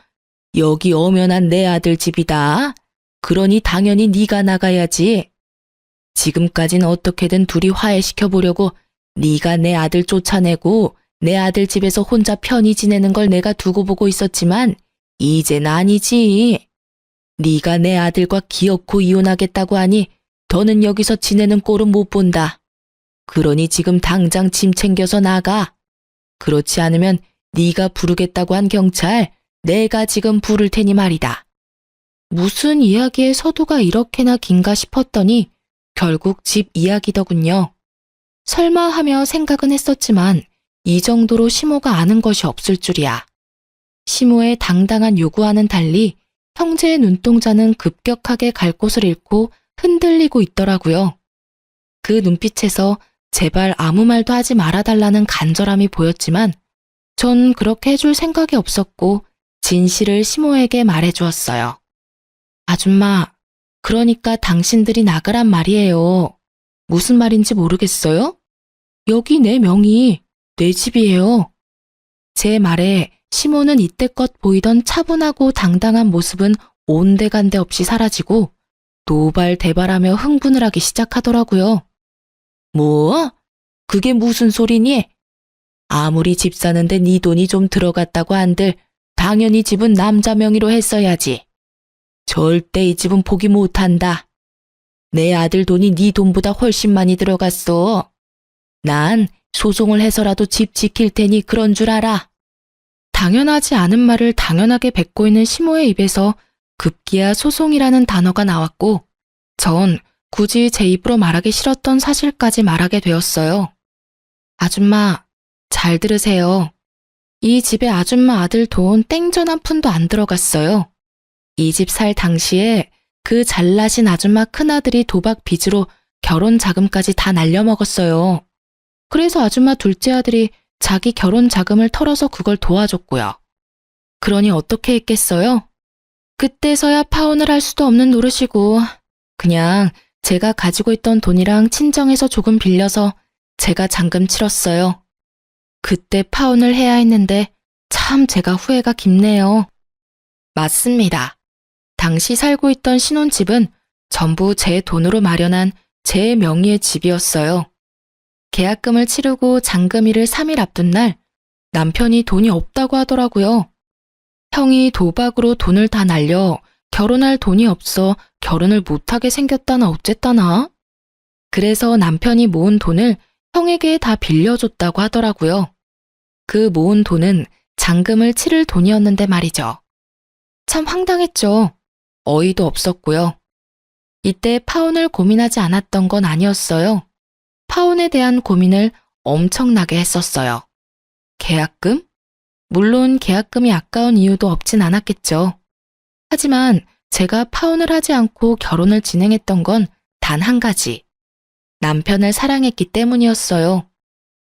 여기 엄연한 내 아들 집이다. 그러니 당연히 네가 나가야지. 지금까진 어떻게든 둘이 화해시켜보려고 네가 내 아들 쫓아내고 내 아들 집에서 혼자 편히 지내는 걸 내가 두고 보고 있었지만 이젠 아니지. 네가 내 아들과 기어코 이혼하겠다고 하니 더는 여기서 지내는 꼴은 못 본다. 그러니 지금 당장 짐 챙겨서 나가. 그렇지 않으면 네가 부르겠다고 한 경찰 내가 지금 부를 테니 말이다. 무슨 이야기의 서두가 이렇게나 긴가 싶었더니 결국 집 이야기더군요. 설마 하며 생각은 했었지만 이 정도로 시모가 아는 것이 없을 줄이야. 시모의 당당한 요구와는 달리 형제의 눈동자는 급격하게 갈 곳을 잃고 흔들리고 있더라고요. 그 눈빛에서 제발 아무 말도 하지 말아달라는 간절함이 보였지만 전 그렇게 해줄 생각이 없었고 진실을 시모에게 말해주었어요. 아줌마, 그러니까 당신들이 나가란 말이에요. 무슨 말인지 모르겠어요? 여기 내 명의, 내 집이에요. 제 말에 시모는 이때껏 보이던 차분하고 당당한 모습은 온데간데 없이 사라지고 노발대발하며 흥분을 하기 시작하더라고요. 뭐? 그게 무슨 소리니? 아무리 집 사는데 네 돈이 좀 들어갔다고 한들 당연히 집은 남자 명의로 했어야지. 절대 이 집은 포기 못한다. 내 아들 돈이 네 돈보다 훨씬 많이 들어갔어. 난 소송을 해서라도 집 지킬 테니 그런 줄 알아. 당연하지 않은 말을 당연하게 뱉고 있는 시모의 입에서 급기야 소송이라는 단어가 나왔고 전 굳이 제 입으로 말하기 싫었던 사실까지 말하게 되었어요. 아줌마, 잘 들으세요. 이 집에 아줌마 아들 돈 땡전 한 푼도 안 들어갔어요. 이 집 살 당시에 그 잘나신 아줌마 큰아들이 도박 빚으로 결혼 자금까지 다 날려먹었어요. 그래서 아줌마 둘째 아들이 자기 결혼 자금을 털어서 그걸 도와줬고요. 그러니 어떻게 했겠어요? 그때서야 파혼을 할 수도 없는 노릇이고 그냥 제가 가지고 있던 돈이랑 친정에서 조금 빌려서 제가 잔금 치렀어요. 그때 파혼을 해야 했는데 참 제가 후회가 깊네요. 맞습니다. 당시 살고 있던 신혼집은 전부 제 돈으로 마련한 제 명의의 집이었어요. 계약금을 치르고 잔금일을 3일 앞둔 날 남편이 돈이 없다고 하더라고요. 형이 도박으로 돈을 다 날려 결혼할 돈이 없어 결혼을 못하게 생겼다나 어쨌다나. 그래서 남편이 모은 돈을 형에게 다 빌려줬다고 하더라고요. 그 모은 돈은 잔금을 치를 돈이었는데 말이죠. 참 황당했죠. 어이도 없었고요. 이때 파혼을 고민하지 않았던 건 아니었어요. 파혼에 대한 고민을 엄청나게 했었어요. 계약금? 물론 계약금이 아까운 이유도 없진 않았겠죠. 하지만 제가 파혼을 하지 않고 결혼을 진행했던 건 단 한 가지. 남편을 사랑했기 때문이었어요.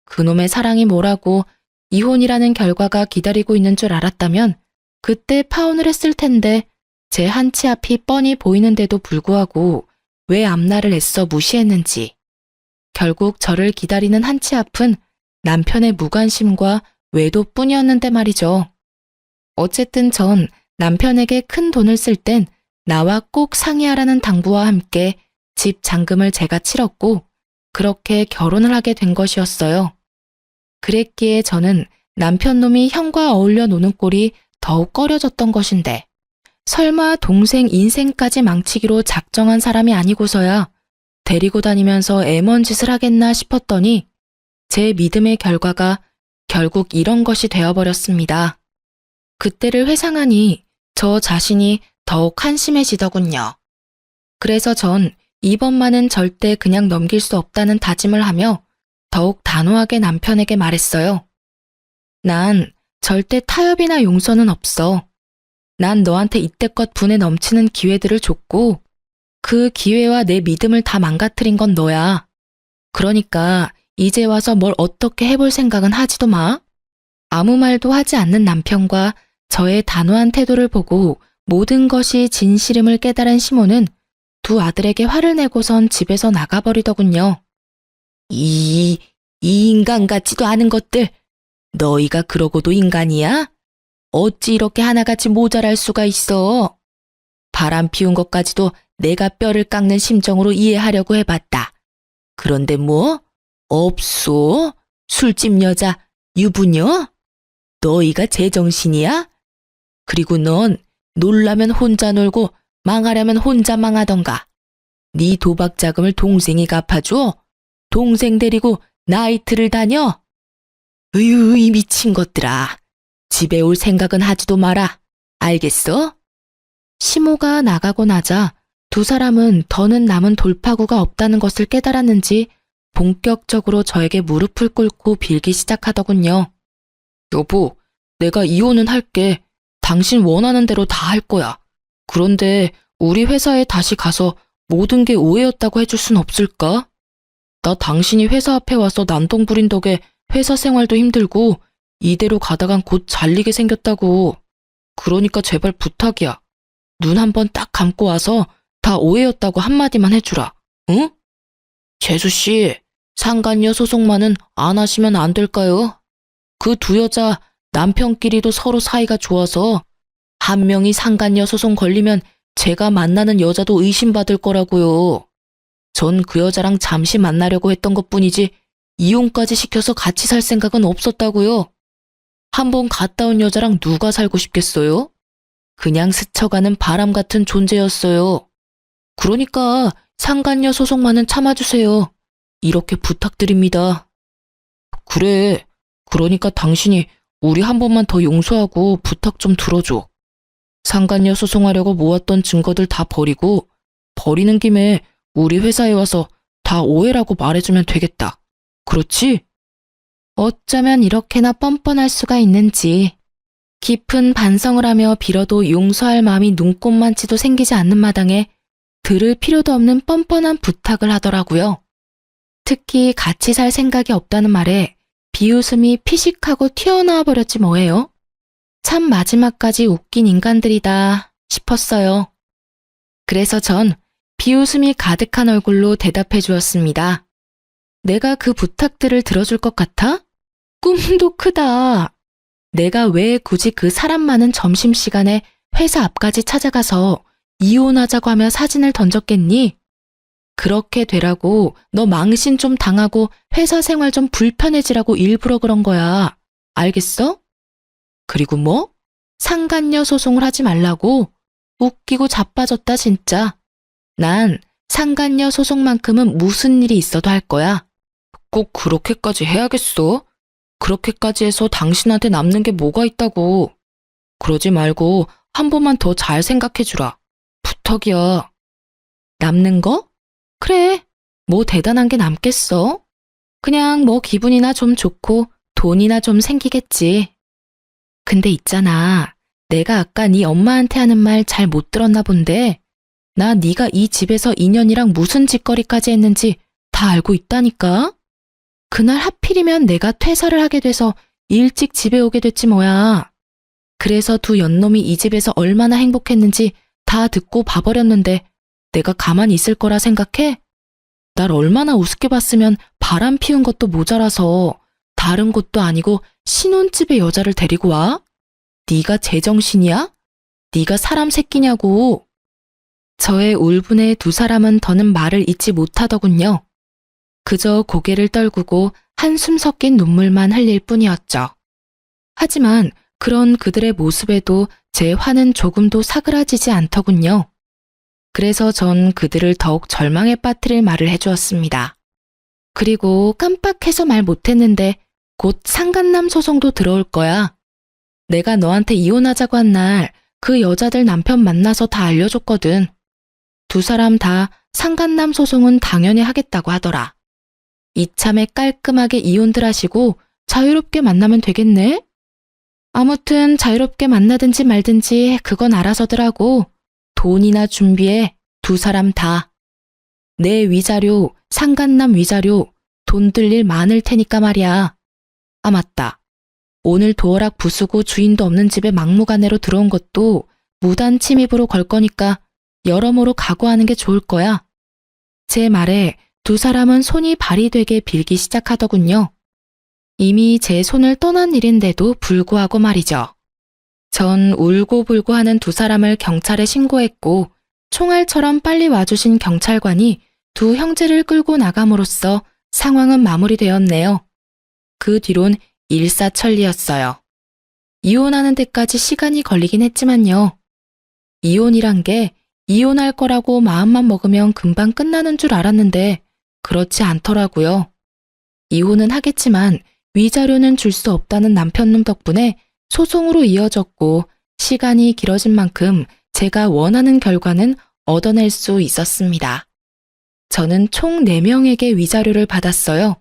그놈의 사랑이 뭐라고 이혼이라는 결과가 기다리고 있는 줄 알았다면 그때 파혼을 했을 텐데 제 한치 앞이 뻔히 보이는데도 불구하고 왜 앞날을 애써 무시했는지. 결국 저를 기다리는 한치 앞은 남편의 무관심과 외도뿐이었는데 말이죠. 어쨌든 전 남편에게 큰 돈을 쓸 땐 나와 꼭 상의하라는 당부와 함께 집 잔금을 제가 치렀고 그렇게 결혼을 하게 된 것이었어요. 그랬기에 저는 남편 놈이 형과 어울려 노는 꼴이 더욱 꺼려졌던 것인데 설마 동생 인생까지 망치기로 작정한 사람이 아니고서야 데리고 다니면서 애먼 짓을 하겠나 싶었더니 제 믿음의 결과가 결국 이런 것이 되어버렸습니다. 그때를 회상하니 저 자신이 더욱 한심해지더군요. 그래서 전 이번만은 절대 그냥 넘길 수 없다는 다짐을 하며 더욱 단호하게 남편에게 말했어요. 난 절대 타협이나 용서는 없어. 난 너한테 이때껏 분에 넘치는 기회들을 줬고 그 기회와 내 믿음을 다 망가뜨린 건 너야. 그러니까 이제 와서 뭘 어떻게 해볼 생각은 하지도 마. 아무 말도 하지 않는 남편과 저의 단호한 태도를 보고 모든 것이 진실임을 깨달은 시모는 두 아들에게 화를 내고선 집에서 나가버리더군요. 이 인간 같지도 않은 것들. 너희가 그러고도 인간이야? 어찌 이렇게 하나같이 모자랄 수가 있어? 바람 피운 것까지도 내가 뼈를 깎는 심정으로 이해하려고 해봤다. 그런데 뭐? 없소? 술집 여자, 유부녀? 너희가 제정신이야? 그리고 넌 놀라면 혼자 놀고 망하려면 혼자 망하던가. 네 도박 자금을 동생이 갚아줘? 동생 데리고 나이트를 다녀? 으유, 이 미친 것들아. 집에 올 생각은 하지도 마라. 알겠어? 시모가 나가고 나자 두 사람은 더는 남은 돌파구가 없다는 것을 깨달았는지 본격적으로 저에게 무릎을 꿇고 빌기 시작하더군요. 여보, 내가 이혼은 할게. 당신 원하는 대로 다 할 거야. 그런데 우리 회사에 다시 가서 모든 게 오해였다고 해줄 순 없을까? 나 당신이 회사 앞에 와서 난동 부린 덕에 회사 생활도 힘들고 이대로 가다간 곧 잘리게 생겼다고. 그러니까 제발 부탁이야. 눈 한 번 딱 감고 와서 다 오해였다고 한마디만 해주라. 응? 재수씨, 상간녀 소송만은 안 하시면 안 될까요? 그 두 여자 남편끼리도 서로 사이가 좋아서 한 명이 상간녀 소송 걸리면 제가 만나는 여자도 의심받을 거라고요. 전 그 여자랑 잠시 만나려고 했던 것뿐이지 이혼까지 시켜서 같이 살 생각은 없었다고요. 한번 갔다 온 여자랑 누가 살고 싶겠어요? 그냥 스쳐가는 바람 같은 존재였어요. 그러니까 상간녀 소송만은 참아주세요. 이렇게 부탁드립니다. 그래, 그러니까 당신이 우리 한 번만 더 용서하고 부탁 좀 들어줘. 상간녀 소송하려고 모았던 증거들 다 버리고 버리는 김에 우리 회사에 와서 다 오해라고 말해주면 되겠다. 그렇지? 어쩌면 이렇게나 뻔뻔할 수가 있는지. 깊은 반성을 하며 빌어도 용서할 마음이 눈꼽만치도 생기지 않는 마당에 들을 필요도 없는 뻔뻔한 부탁을 하더라고요. 특히 같이 살 생각이 없다는 말에 비웃음이 피식하고 튀어나와 버렸지 뭐예요. 참 마지막까지 웃긴 인간들이다 싶었어요. 그래서 전 비웃음이 가득한 얼굴로 대답해 주었습니다. 내가 그 부탁들을 들어줄 것 같아? 꿈도 크다. 내가 왜 굳이 그 사람 많은 점심시간에 회사 앞까지 찾아가서 이혼하자고 하며 사진을 던졌겠니? 그렇게 되라고 너 망신 좀 당하고 회사 생활 좀 불편해지라고 일부러 그런 거야. 알겠어? 그리고 뭐? 상간녀 소송을 하지 말라고? 웃기고 자빠졌다 진짜. 난 상간녀 소송만큼은 무슨 일이 있어도 할 거야. 꼭 그렇게까지 해야겠어? 그렇게까지 해서 당신한테 남는 게 뭐가 있다고. 그러지 말고 한 번만 더 잘 생각해주라. 부탁이야. 남는 거? 그래, 뭐 대단한 게 남겠어? 그냥 뭐 기분이나 좀 좋고 돈이나 좀 생기겠지. 근데 있잖아, 내가 아까 네 엄마한테 하는 말 잘 못 들었나 본데 나 네가 이 집에서 인연이랑 무슨 짓거리까지 했는지 다 알고 있다니까? 그날 하필이면 내가 퇴사를 하게 돼서 일찍 집에 오게 됐지 뭐야. 그래서 두 연놈이 이 집에서 얼마나 행복했는지 다 듣고 봐버렸는데 내가 가만히 있을 거라 생각해? 날 얼마나 우습게 봤으면 바람 피운 것도 모자라서 다른 곳도 아니고 신혼집에 여자를 데리고 와? 네가 제정신이야? 네가 사람 새끼냐고. 저의 울분에 두 사람은 더는 말을 잇지 못하더군요. 그저 고개를 떨구고 한숨 섞인 눈물만 흘릴 뿐이었죠. 하지만 그런 그들의 모습에도 제 화는 조금도 사그라지지 않더군요. 그래서 전 그들을 더욱 절망에 빠뜨릴 말을 해주었습니다. 그리고 깜빡해서 말 못했는데 곧 상간남 소송도 들어올 거야. 내가 너한테 이혼하자고 한 날 그 여자들 남편 만나서 다 알려줬거든. 두 사람 다 상간남 소송은 당연히 하겠다고 하더라. 이참에 깔끔하게 이혼들 하시고 자유롭게 만나면 되겠네? 아무튼 자유롭게 만나든지 말든지 그건 알아서더라고. 돈이나 준비해, 두 사람 다. 내 위자료, 상간남 위자료, 돈 들 일 많을 테니까 말이야. 아 맞다. 오늘 도어락 부수고 주인도 없는 집에 막무가내로 들어온 것도 무단 침입으로 걸 거니까 여러모로 각오하는 게 좋을 거야. 제 말에 두 사람은 손이 발이 되게 빌기 시작하더군요. 이미 제 손을 떠난 일인데도 불구하고 말이죠. 전 울고불고 하는 두 사람을 경찰에 신고했고 총알처럼 빨리 와주신 경찰관이 두 형제를 끌고 나감으로써 상황은 마무리되었네요. 그 뒤론 일사천리였어요. 이혼하는 데까지 시간이 걸리긴 했지만요. 이혼이란 게 이혼할 거라고 마음만 먹으면 금방 끝나는 줄 알았는데 그렇지 않더라고요. 이혼은 하겠지만 위자료는 줄 수 없다는 남편놈 덕분에 소송으로 이어졌고 시간이 길어진 만큼 제가 원하는 결과는 얻어낼 수 있었습니다. 저는 총 4명에게 위자료를 받았어요.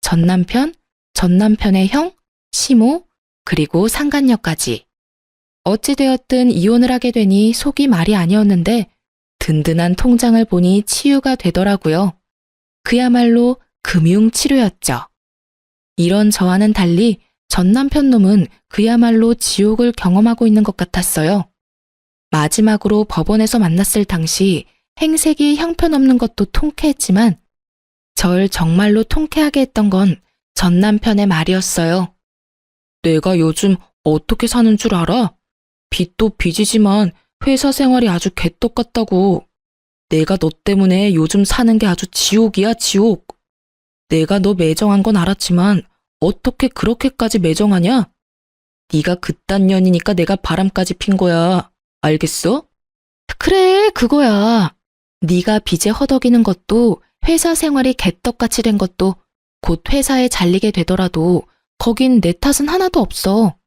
전 남편, 전 남편의 형, 시모, 그리고 상간녀까지. 어찌되었든 이혼을 하게 되니 속이 말이 아니었는데 든든한 통장을 보니 치유가 되더라고요. 그야말로 금융치료였죠. 이런 저와는 달리 전 남편 놈은 그야말로 지옥을 경험하고 있는 것 같았어요. 마지막으로 법원에서 만났을 당시 행색이 형편없는 것도 통쾌했지만 절 정말로 통쾌하게 했던 건 전 남편의 말이었어요. 내가 요즘 어떻게 사는 줄 알아? 빚도 빚이지만 회사 생활이 아주 개떡 같다고. 내가 너 때문에 요즘 사는 게 아주 지옥이야, 지옥. 내가 너 매정한 건 알았지만 어떻게 그렇게까지 매정하냐? 네가 그딴 년이니까 내가 바람까지 핀 거야. 알겠어? 그래, 그거야. 네가 빚에 허덕이는 것도 회사 생활이 개떡같이 된 것도 곧 회사에 잘리게 되더라도 거긴 내 탓은 하나도 없어.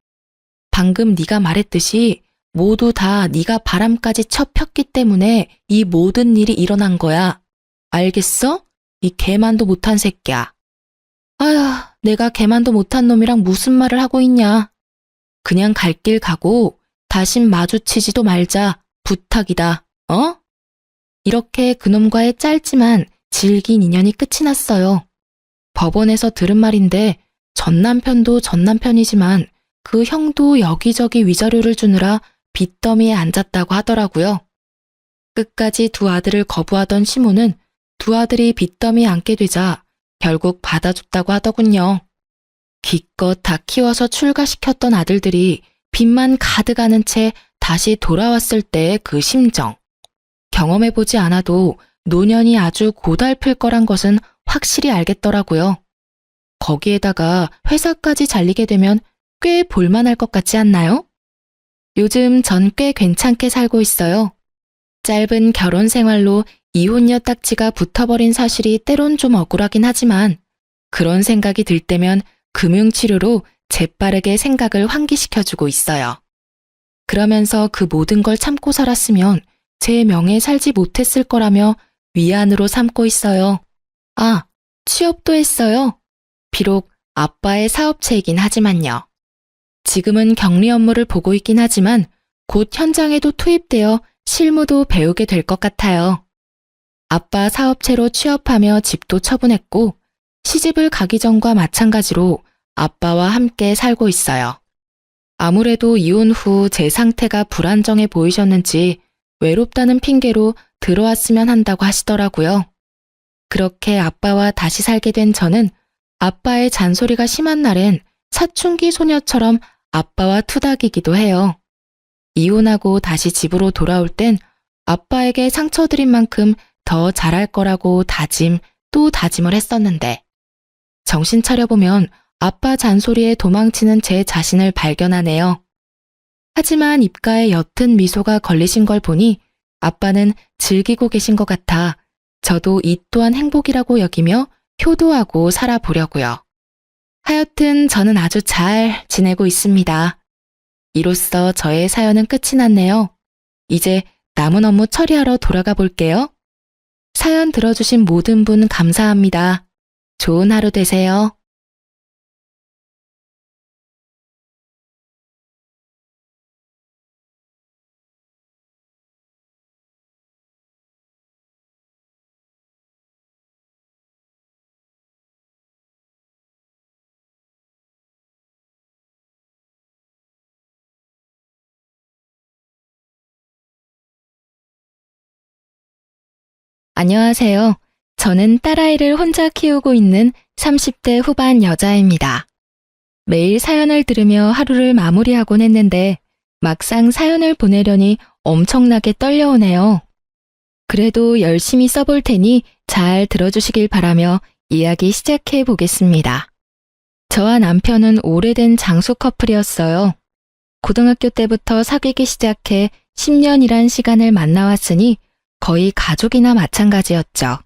방금 네가 말했듯이 모두 다 네가 바람까지 쳐 폈기 때문에 이 모든 일이 일어난 거야. 알겠어? 이 개만도 못한 새끼야. 아휴, 내가 개만도 못한 놈이랑 무슨 말을 하고 있냐. 그냥 갈 길 가고 다신 마주치지도 말자. 부탁이다. 어? 이렇게 그놈과의 짧지만 질긴 인연이 끝이 났어요. 법원에서 들은 말인데 전 남편도 전 남편이지만 그 형도 여기저기 위자료를 주느라 빚더미에 앉았다고 하더라고요. 끝까지 두 아들을 거부하던 시모는 두 아들이 빚더미에 앉게 되자 결국 받아줬다고 하더군요. 기껏 다 키워서 출가시켰던 아들들이 빚만 가득 안은 채 다시 돌아왔을 때의 그 심정. 경험해보지 않아도 노년이 아주 고달플 거란 것은 확실히 알겠더라고요. 거기에다가 회사까지 잘리게 되면 꽤 볼만할 것 같지 않나요? 요즘 전 꽤 괜찮게 살고 있어요. 짧은 결혼 생활로 이혼녀 딱지가 붙어버린 사실이 때론 좀 억울하긴 하지만 그런 생각이 들 때면 금융치료로 재빠르게 생각을 환기시켜주고 있어요. 그러면서 그 모든 걸 참고 살았으면 제 명예에 살지 못했을 거라며 위안으로 삼고 있어요. 아, 취업도 했어요. 비록 아빠의 사업체이긴 하지만요. 지금은 격리 업무를 보고 있긴 하지만 곧 현장에도 투입되어 실무도 배우게 될 것 같아요. 아빠 사업체로 취업하며 집도 처분했고 시집을 가기 전과 마찬가지로 아빠와 함께 살고 있어요. 아무래도 이혼 후 제 상태가 불안정해 보이셨는지 외롭다는 핑계로 들어왔으면 한다고 하시더라고요. 그렇게 아빠와 다시 살게 된 저는 아빠의 잔소리가 심한 날엔 사춘기 소녀처럼 아빠와 투닥이기도 해요. 이혼하고 다시 집으로 돌아올 땐 아빠에게 상처드린 만큼 더 잘할 거라고 또 다짐을 했었는데 정신 차려보면 아빠 잔소리에 도망치는 제 자신을 발견하네요. 하지만 입가에 옅은 미소가 걸리신 걸 보니 아빠는 즐기고 계신 것 같아 저도 이 또한 행복이라고 여기며 효도하고 살아보려고요. 하여튼 저는 아주 잘 지내고 있습니다. 이로써 저의 사연은 끝이 났네요. 이제 남은 업무 처리하러 돌아가 볼게요. 사연 들어주신 모든 분 감사합니다. 좋은 하루 되세요. 안녕하세요. 저는 딸아이를 혼자 키우고 있는 30대 후반 여자입니다. 매일 사연을 들으며 하루를 마무리하곤 했는데 막상 사연을 보내려니 엄청나게 떨려오네요. 그래도 열심히 써볼 테니 잘 들어주시길 바라며 이야기 시작해 보겠습니다. 저와 남편은 오래된 장수 커플이었어요. 고등학교 때부터 사귀기 시작해 10년이란 시간을 만나왔으니 거의 가족이나 마찬가지였죠.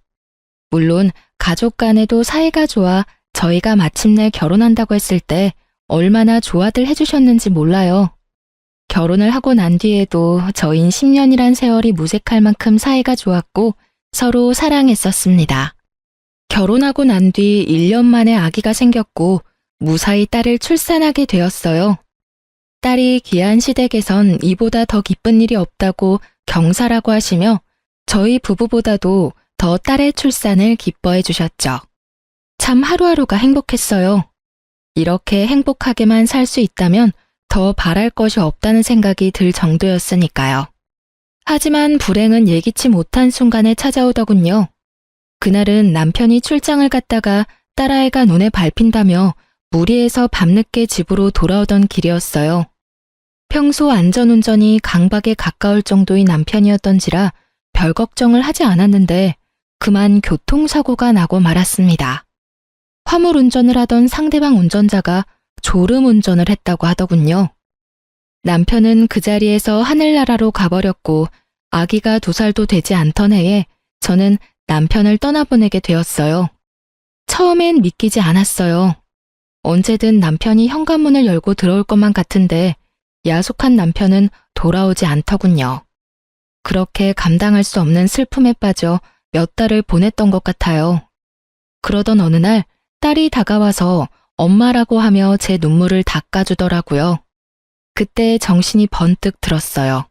물론 가족 간에도 사이가 좋아 저희가 마침내 결혼한다고 했을 때 얼마나 좋아들 해주셨는지 몰라요. 결혼을 하고 난 뒤에도 저흰 10년이란 세월이 무색할 만큼 사이가 좋았고 서로 사랑했었습니다. 결혼하고 난 뒤 1년 만에 아기가 생겼고 무사히 딸을 출산하게 되었어요. 딸이 귀한 시댁에선 이보다 더 기쁜 일이 없다고 경사라고 하시며 저희 부부보다도 더 딸의 출산을 기뻐해 주셨죠. 참 하루하루가 행복했어요. 이렇게 행복하게만 살 수 있다면 더 바랄 것이 없다는 생각이 들 정도였으니까요. 하지만 불행은 예기치 못한 순간에 찾아오더군요. 그날은 남편이 출장을 갔다가 딸아이가 눈에 밟힌다며 무리해서 밤늦게 집으로 돌아오던 길이었어요. 평소 안전운전이 강박에 가까울 정도의 남편이었던지라 별 걱정을 하지 않았는데 그만 교통사고가 나고 말았습니다. 화물 운전을 하던 상대방 운전자가 졸음 운전을 했다고 하더군요. 남편은 그 자리에서 하늘나라로 가버렸고 아기가 2살도 되지 않던 해에 저는 남편을 떠나보내게 되었어요. 처음엔 믿기지 않았어요. 언제든 남편이 현관문을 열고 들어올 것만 같은데 야속한 남편은 돌아오지 않더군요. 그렇게 감당할 수 없는 슬픔에 빠져 몇 달을 보냈던 것 같아요. 그러던 어느 날 딸이 다가와서 엄마라고 하며 제 눈물을 닦아주더라고요. 그때 정신이 번뜩 들었어요.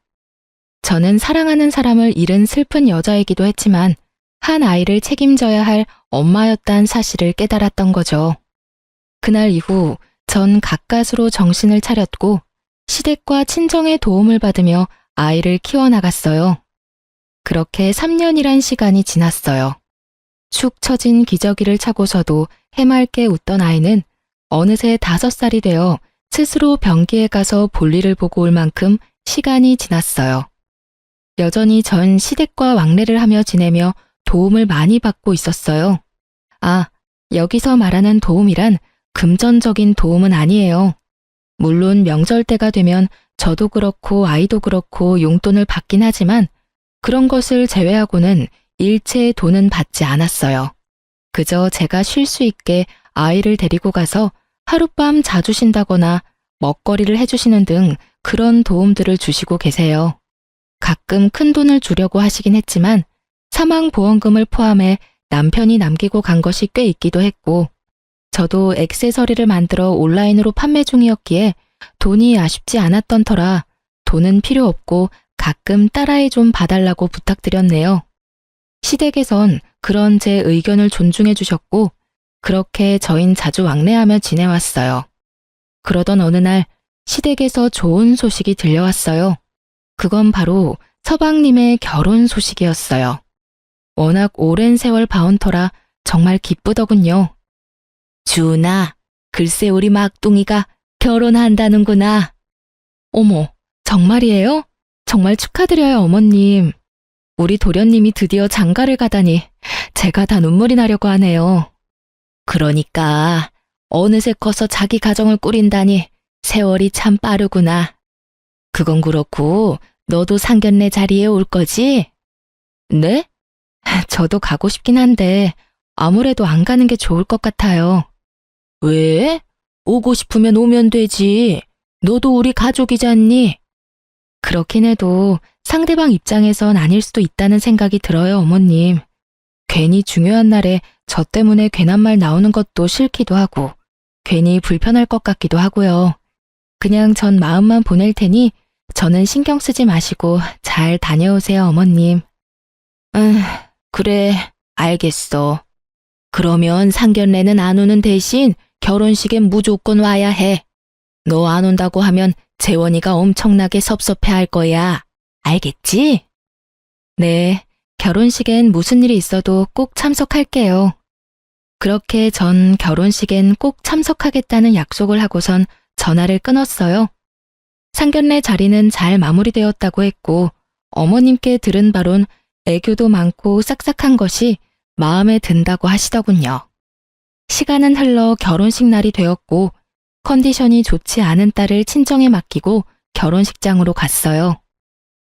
저는 사랑하는 사람을 잃은 슬픈 여자이기도 했지만 한 아이를 책임져야 할 엄마였다는 사실을 깨달았던 거죠. 그날 이후 전 가까스로 정신을 차렸고 시댁과 친정의 도움을 받으며 아이를 키워나갔어요. 그렇게 3년이란 시간이 지났어요. 축 처진 기저귀를 차고서도 해맑게 웃던 아이는 어느새 5살이 되어 스스로 변기에 가서 볼일을 보고 올 만큼 시간이 지났어요. 여전히 전 시댁과 왕래를 하며 지내며 도움을 많이 받고 있었어요. 아, 여기서 말하는 도움이란 금전적인 도움은 아니에요. 물론 명절 때가 되면 저도 그렇고 아이도 그렇고 용돈을 받긴 하지만 그런 것을 제외하고는 일체의 돈은 받지 않았어요. 그저 제가 쉴 수 있게 아이를 데리고 가서 하룻밤 자주신다거나 먹거리를 해주시는 등 그런 도움들을 주시고 계세요. 가끔 큰 돈을 주려고 하시긴 했지만 사망보험금을 포함해 남편이 남기고 간 것이 꽤 있기도 했고 저도 액세서리를 만들어 온라인으로 판매 중이었기에 돈이 아쉽지 않았던 터라 돈은 필요 없고 가끔 딸아이 좀 봐달라고 부탁드렸네요. 시댁에선 그런 제 의견을 존중해 주셨고 그렇게 저흰 자주 왕래하며 지내왔어요. 그러던 어느 날 시댁에서 좋은 소식이 들려왔어요. 그건 바로 서방님의 결혼 소식이었어요. 워낙 오랜 세월 봐온 터라 정말 기쁘더군요. 주은아, 글쎄 우리 막둥이가 결혼한다는구나. 어머, 정말이에요? 정말 축하드려요, 어머님. 우리 도련님이 드디어 장가를 가다니 제가 다 눈물이 나려고 하네요. 그러니까 어느새 커서 자기 가정을 꾸린다니 세월이 참 빠르구나. 그건 그렇고 너도 상견례 자리에 올 거지? 네? 저도 가고 싶긴 한데 아무래도 안 가는 게 좋을 것 같아요. 왜? 오고 싶으면 오면 되지. 너도 우리 가족이잖니? 그렇긴 해도 상대방 입장에선 아닐 수도 있다는 생각이 들어요, 어머님. 괜히 중요한 날에 저 때문에 괜한 말 나오는 것도 싫기도 하고 괜히 불편할 것 같기도 하고요. 그냥 전 마음만 보낼 테니 저는 신경 쓰지 마시고 잘 다녀오세요, 어머님. 그래, 알겠어. 그러면 상견례는 안 오는 대신 결혼식엔 무조건 와야 해. 너 안 온다고 하면 재원이가 엄청나게 섭섭해할 거야. 알겠지? 네, 결혼식엔 무슨 일이 있어도 꼭 참석할게요. 그렇게 전 결혼식엔 꼭 참석하겠다는 약속을 하고선 전화를 끊었어요. 상견례 자리는 잘 마무리되었다고 했고 어머님께 들은 바론 애교도 많고 싹싹한 것이 마음에 든다고 하시더군요. 시간은 흘러 결혼식 날이 되었고 컨디션이 좋지 않은 딸을 친정에 맡기고 결혼식장으로 갔어요.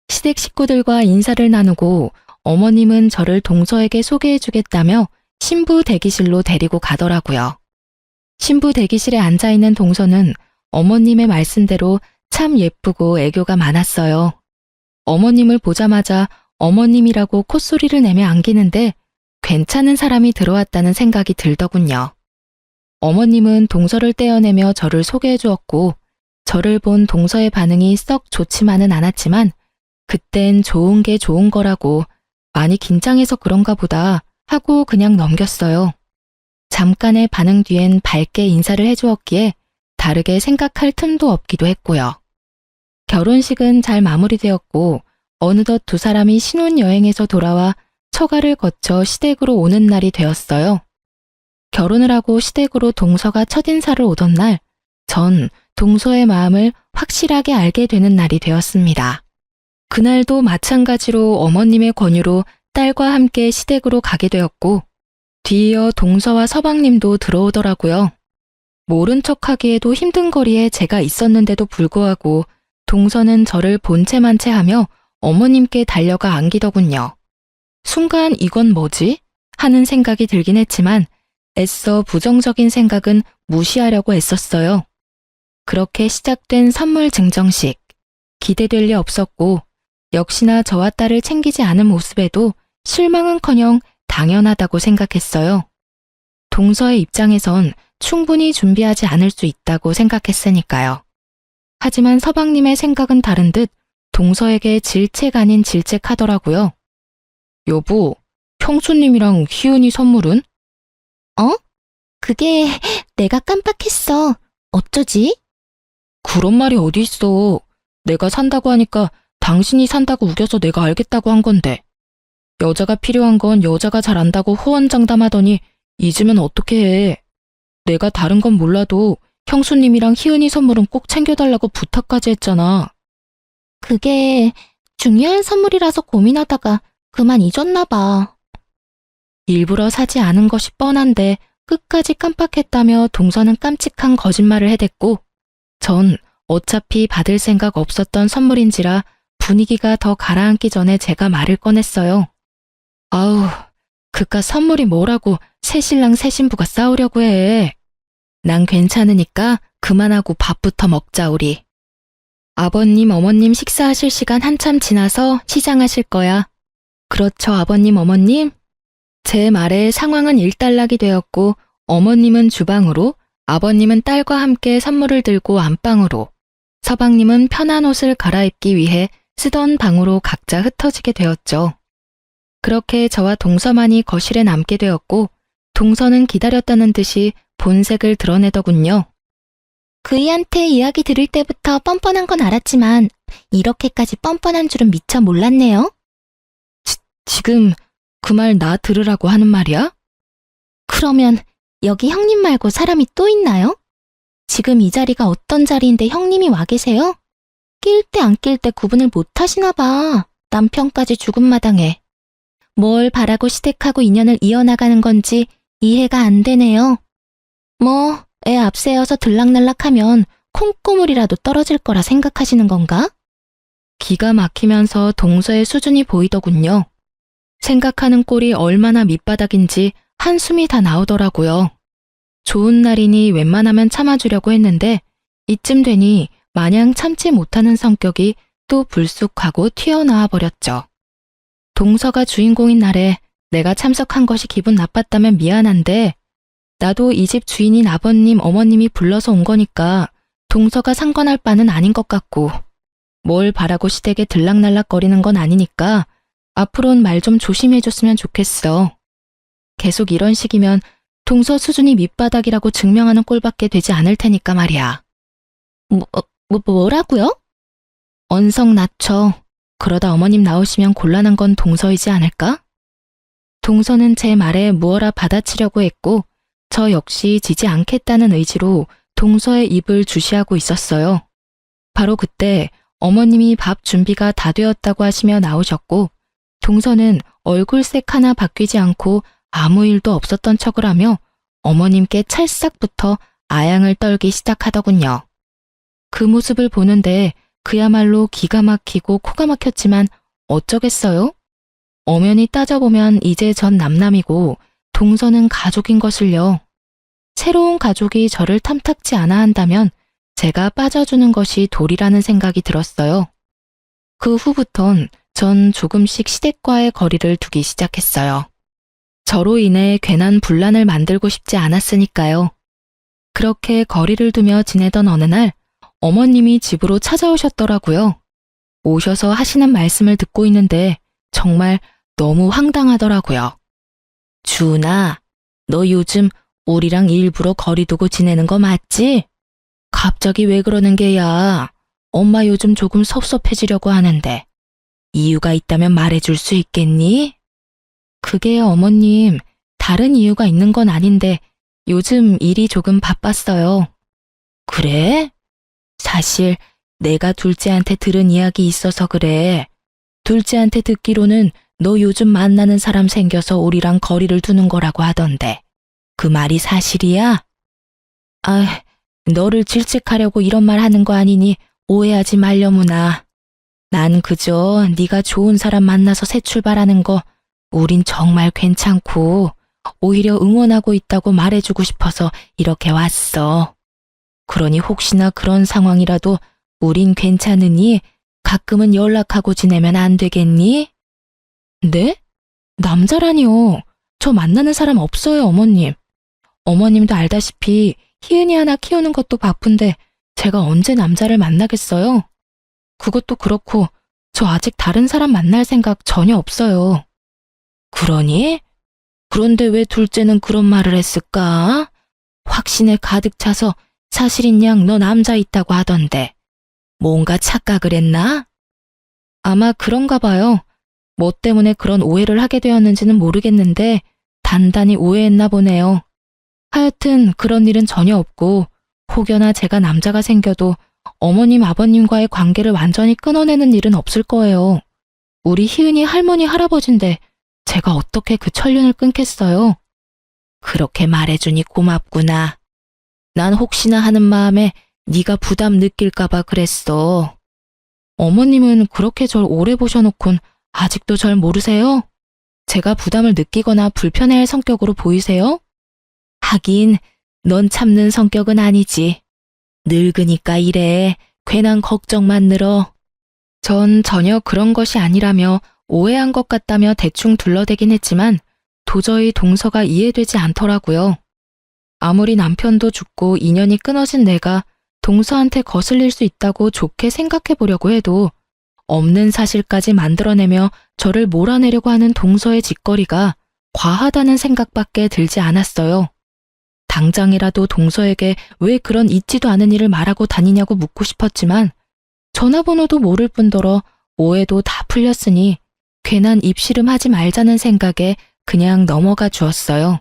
시댁 식구들과 인사를 나누고 어머님은 저를 동서에게 소개해주겠다며 신부 대기실로 데리고 가더라고요. 신부 대기실에 앉아있는 동서는 어머님의 말씀대로 참 예쁘고 애교가 많았어요. 어머님을 보자마자 어머님이라고 콧소리를 내며 안기는데 괜찮은 사람이 들어왔다는 생각이 들더군요. 어머님은 동서를 떼어내며 저를 소개해 주었고 저를 본 동서의 반응이 썩 좋지만은 않았지만 그땐 좋은 게 좋은 거라고 많이 긴장해서 그런가 보다 하고 그냥 넘겼어요. 잠깐의 반응 뒤엔 밝게 인사를 해주었기에 다르게 생각할 틈도 없기도 했고요. 결혼식은 잘 마무리되었고 어느덧 두 사람이 신혼여행에서 돌아와 처가를 거쳐 시댁으로 오는 날이 되었어요. 결혼을 하고 시댁으로 동서가 첫인사를 오던 날, 전 동서의 마음을 확실하게 알게 되는 날이 되었습니다. 그날도 마찬가지로 어머님의 권유로 딸과 함께 시댁으로 가게 되었고, 뒤이어 동서와 서방님도 들어오더라고요. 모른 척하기에도 힘든 거리에 제가 있었는데도 불구하고 동서는 저를 본체만 채하며 어머님께 달려가 안기더군요. 순간 이건 뭐지? 하는 생각이 들긴 했지만 애써 부정적인 생각은 무시하려고 애썼어요. 그렇게 시작된 선물 증정식. 기대될 리 없었고 역시나 저와 딸을 챙기지 않은 모습에도 실망은커녕 당연하다고 생각했어요. 동서의 입장에선 충분히 준비하지 않을 수 있다고 생각했으니까요. 하지만 서방님의 생각은 다른 듯 동서에게 질책 아닌 질책하더라고요. 여보, 형수님이랑 희은이 선물은? 그게 내가 깜빡했어. 어쩌지? 그런 말이 어디 있어. 내가 산다고 하니까 당신이 산다고 우겨서 내가 알겠다고 한 건데. 여자가 필요한 건 여자가 잘 안다고 호언장담하더니 잊으면 어떻게 해. 내가 다른 건 몰라도 형수님이랑 희은이 선물은 꼭 챙겨달라고 부탁까지 했잖아. 그게 중요한 선물이라서 고민하다가 그만 잊었나 봐. 일부러 사지 않은 것이 뻔한데 끝까지 깜빡했다며 동서는 깜찍한 거짓말을 해댔고 전 어차피 받을 생각 없었던 선물인지라 분위기가 더 가라앉기 전에 제가 말을 꺼냈어요. 아우, 그깟 선물이 뭐라고 새신랑 새신부가 싸우려고 해. 난 괜찮으니까 그만하고 밥부터 먹자 우리. 아버님, 어머님 식사하실 시간 한참 지나서 시장하실 거야. 그렇죠, 아버님, 어머님? 제 말에 상황은 일단락이 되었고 어머님은 주방으로, 아버님은 딸과 함께 선물을 들고 안방으로, 서방님은 편한 옷을 갈아입기 위해 쓰던 방으로 각자 흩어지게 되었죠. 그렇게 저와 동서만이 거실에 남게 되었고 동서는 기다렸다는 듯이 본색을 드러내더군요. 그이한테 이야기 들을 때부터 뻔뻔한 건 알았지만 이렇게까지 뻔뻔한 줄은 미처 몰랐네요. 지금 그 말 나 들으라고 하는 말이야? 그러면 여기 형님 말고 사람이 또 있나요? 지금 이 자리가 어떤 자리인데 형님이 와 계세요? 낄 때 안 낄 때 구분을 못 하시나 봐. 남편까지 죽은 마당에. 뭘 바라고 시댁하고 인연을 이어나가는 건지 이해가 안 되네요. 뭐, 애 앞세워서 들락날락하면 콩고물이라도 떨어질 거라 생각하시는 건가? 기가 막히면서 동서의 수준이 보이더군요. 생각하는 꼴이 얼마나 밑바닥인지 한숨이 다 나오더라고요. 좋은 날이니 웬만하면 참아주려고 했는데 이쯤 되니 마냥 참지 못하는 성격이 또 불쑥하고 튀어나와 버렸죠. 동서가 주인공인 날에 내가 참석한 것이 기분 나빴다면 미안한데 나도 이 집 주인인 아버님, 어머님이 불러서 온 거니까 동서가 상관할 바는 아닌 것 같고 뭘 바라고 시댁에 들락날락거리는 건 아니니까 앞으로는 말 좀 조심해줬으면 좋겠어. 계속 이런 식이면 동서 수준이 밑바닥이라고 증명하는 꼴밖에 되지 않을 테니까 말이야. 뭐라고요? 언성 낮춰. 그러다 어머님 나오시면 곤란한 건 동서이지 않을까? 동서는 제 말에 무어라 받아치려고 했고 저 역시 지지 않겠다는 의지로 동서의 입을 주시하고 있었어요. 바로 그때 어머님이 밥 준비가 다 되었다고 하시며 나오셨고 동서는 얼굴색 하나 바뀌지 않고 아무 일도 없었던 척을 하며 어머님께 찰싹부터 아양을 떨기 시작하더군요. 그 모습을 보는데 그야말로 기가 막히고 코가 막혔지만 어쩌겠어요? 엄연히 따져보면 이제 전 남남이고 동서는 가족인 것을요. 새로운 가족이 저를 탐탁지 않아 한다면 제가 빠져주는 것이 도리라는 생각이 들었어요. 그 후부턴 전 조금씩 시댁과의 거리를 두기 시작했어요. 저로 인해 괜한 분란을 만들고 싶지 않았으니까요. 그렇게 거리를 두며 지내던 어느 날 어머님이 집으로 찾아오셨더라고요. 오셔서 하시는 말씀을 듣고 있는데 정말 너무 황당하더라고요. 주은아, 너 요즘 우리랑 일부러 거리 두고 지내는 거 맞지? 갑자기 왜 그러는 게야? 엄마 요즘 조금 섭섭해지려고 하는데 이유가 있다면 말해줄 수 있겠니? 그게 어머님, 다른 이유가 있는 건 아닌데 요즘 일이 조금 바빴어요. 그래? 사실 내가 둘째한테 들은 이야기 있어서 그래. 둘째한테 듣기로는 너 요즘 만나는 사람 생겨서 우리랑 거리를 두는 거라고 하던데. 그 말이 사실이야? 아, 너를 질책하려고 이런 말 하는 거 아니니 오해하지 말려무나. 난 그저 네가 좋은 사람 만나서 새 출발하는 거 우린 정말 괜찮고 오히려 응원하고 있다고 말해주고 싶어서 이렇게 왔어. 그러니 혹시나 그런 상황이라도 우린 괜찮으니 가끔은 연락하고 지내면 안 되겠니? 네? 남자라니요. 저 만나는 사람 없어요, 어머님. 어머님도 알다시피 희은이 하나 키우는 것도 바쁜데 제가 언제 남자를 만나겠어요? 그것도 그렇고 저 아직 다른 사람 만날 생각 전혀 없어요. 그러니? 그런데 왜 둘째는 그런 말을 했을까? 확신에 가득 차서 사실인 양 너 남자 있다고 하던데 뭔가 착각을 했나? 아마 그런가 봐요. 뭐 때문에 그런 오해를 하게 되었는지는 모르겠는데 단단히 오해했나 보네요. 하여튼 그런 일은 전혀 없고 혹여나 제가 남자가 생겨도 어머님 아버님과의 관계를 완전히 끊어내는 일은 없을 거예요. 우리 희은이 할머니 할아버지인데 제가 어떻게 그 천륜을 끊겠어요? 그렇게 말해주니 고맙구나. 난 혹시나 하는 마음에 네가 부담 느낄까 봐 그랬어. 어머님은 그렇게 절 오래 보셔놓곤 아직도 절 모르세요? 제가 부담을 느끼거나 불편해할 성격으로 보이세요? 하긴 넌 참는 성격은 아니지. 늙으니까 이래. 괜한 걱정만 늘어. 전 전혀 그런 것이 아니라며 오해한 것 같다며 대충 둘러대긴 했지만 도저히 동서가 이해되지 않더라고요. 아무리 남편도 죽고 인연이 끊어진 내가 동서한테 거슬릴 수 있다고 좋게 생각해 보려고 해도 없는 사실까지 만들어내며 저를 몰아내려고 하는 동서의 짓거리가 과하다는 생각밖에 들지 않았어요. 당장이라도 동서에게 왜 그런 있지도 않은 일을 말하고 다니냐고 묻고 싶었지만 전화번호도 모를 뿐더러 오해도 다 풀렸으니 괜한 입씨름 하지 말자는 생각에 그냥 넘어가 주었어요.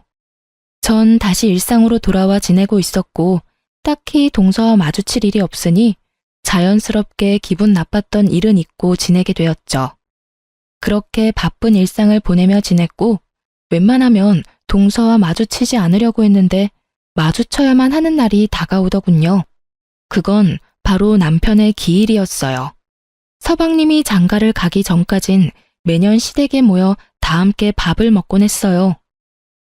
전 다시 일상으로 돌아와 지내고 있었고 딱히 동서와 마주칠 일이 없으니 자연스럽게 기분 나빴던 일은 잊고 지내게 되었죠. 그렇게 바쁜 일상을 보내며 지냈고 웬만하면 동서와 마주치지 않으려고 했는데 마주쳐야만 하는 날이 다가오더군요. 그건 바로 남편의 기일이었어요. 서방님이 장가를 가기 전까진 매년 시댁에 모여 다 함께 밥을 먹곤 했어요.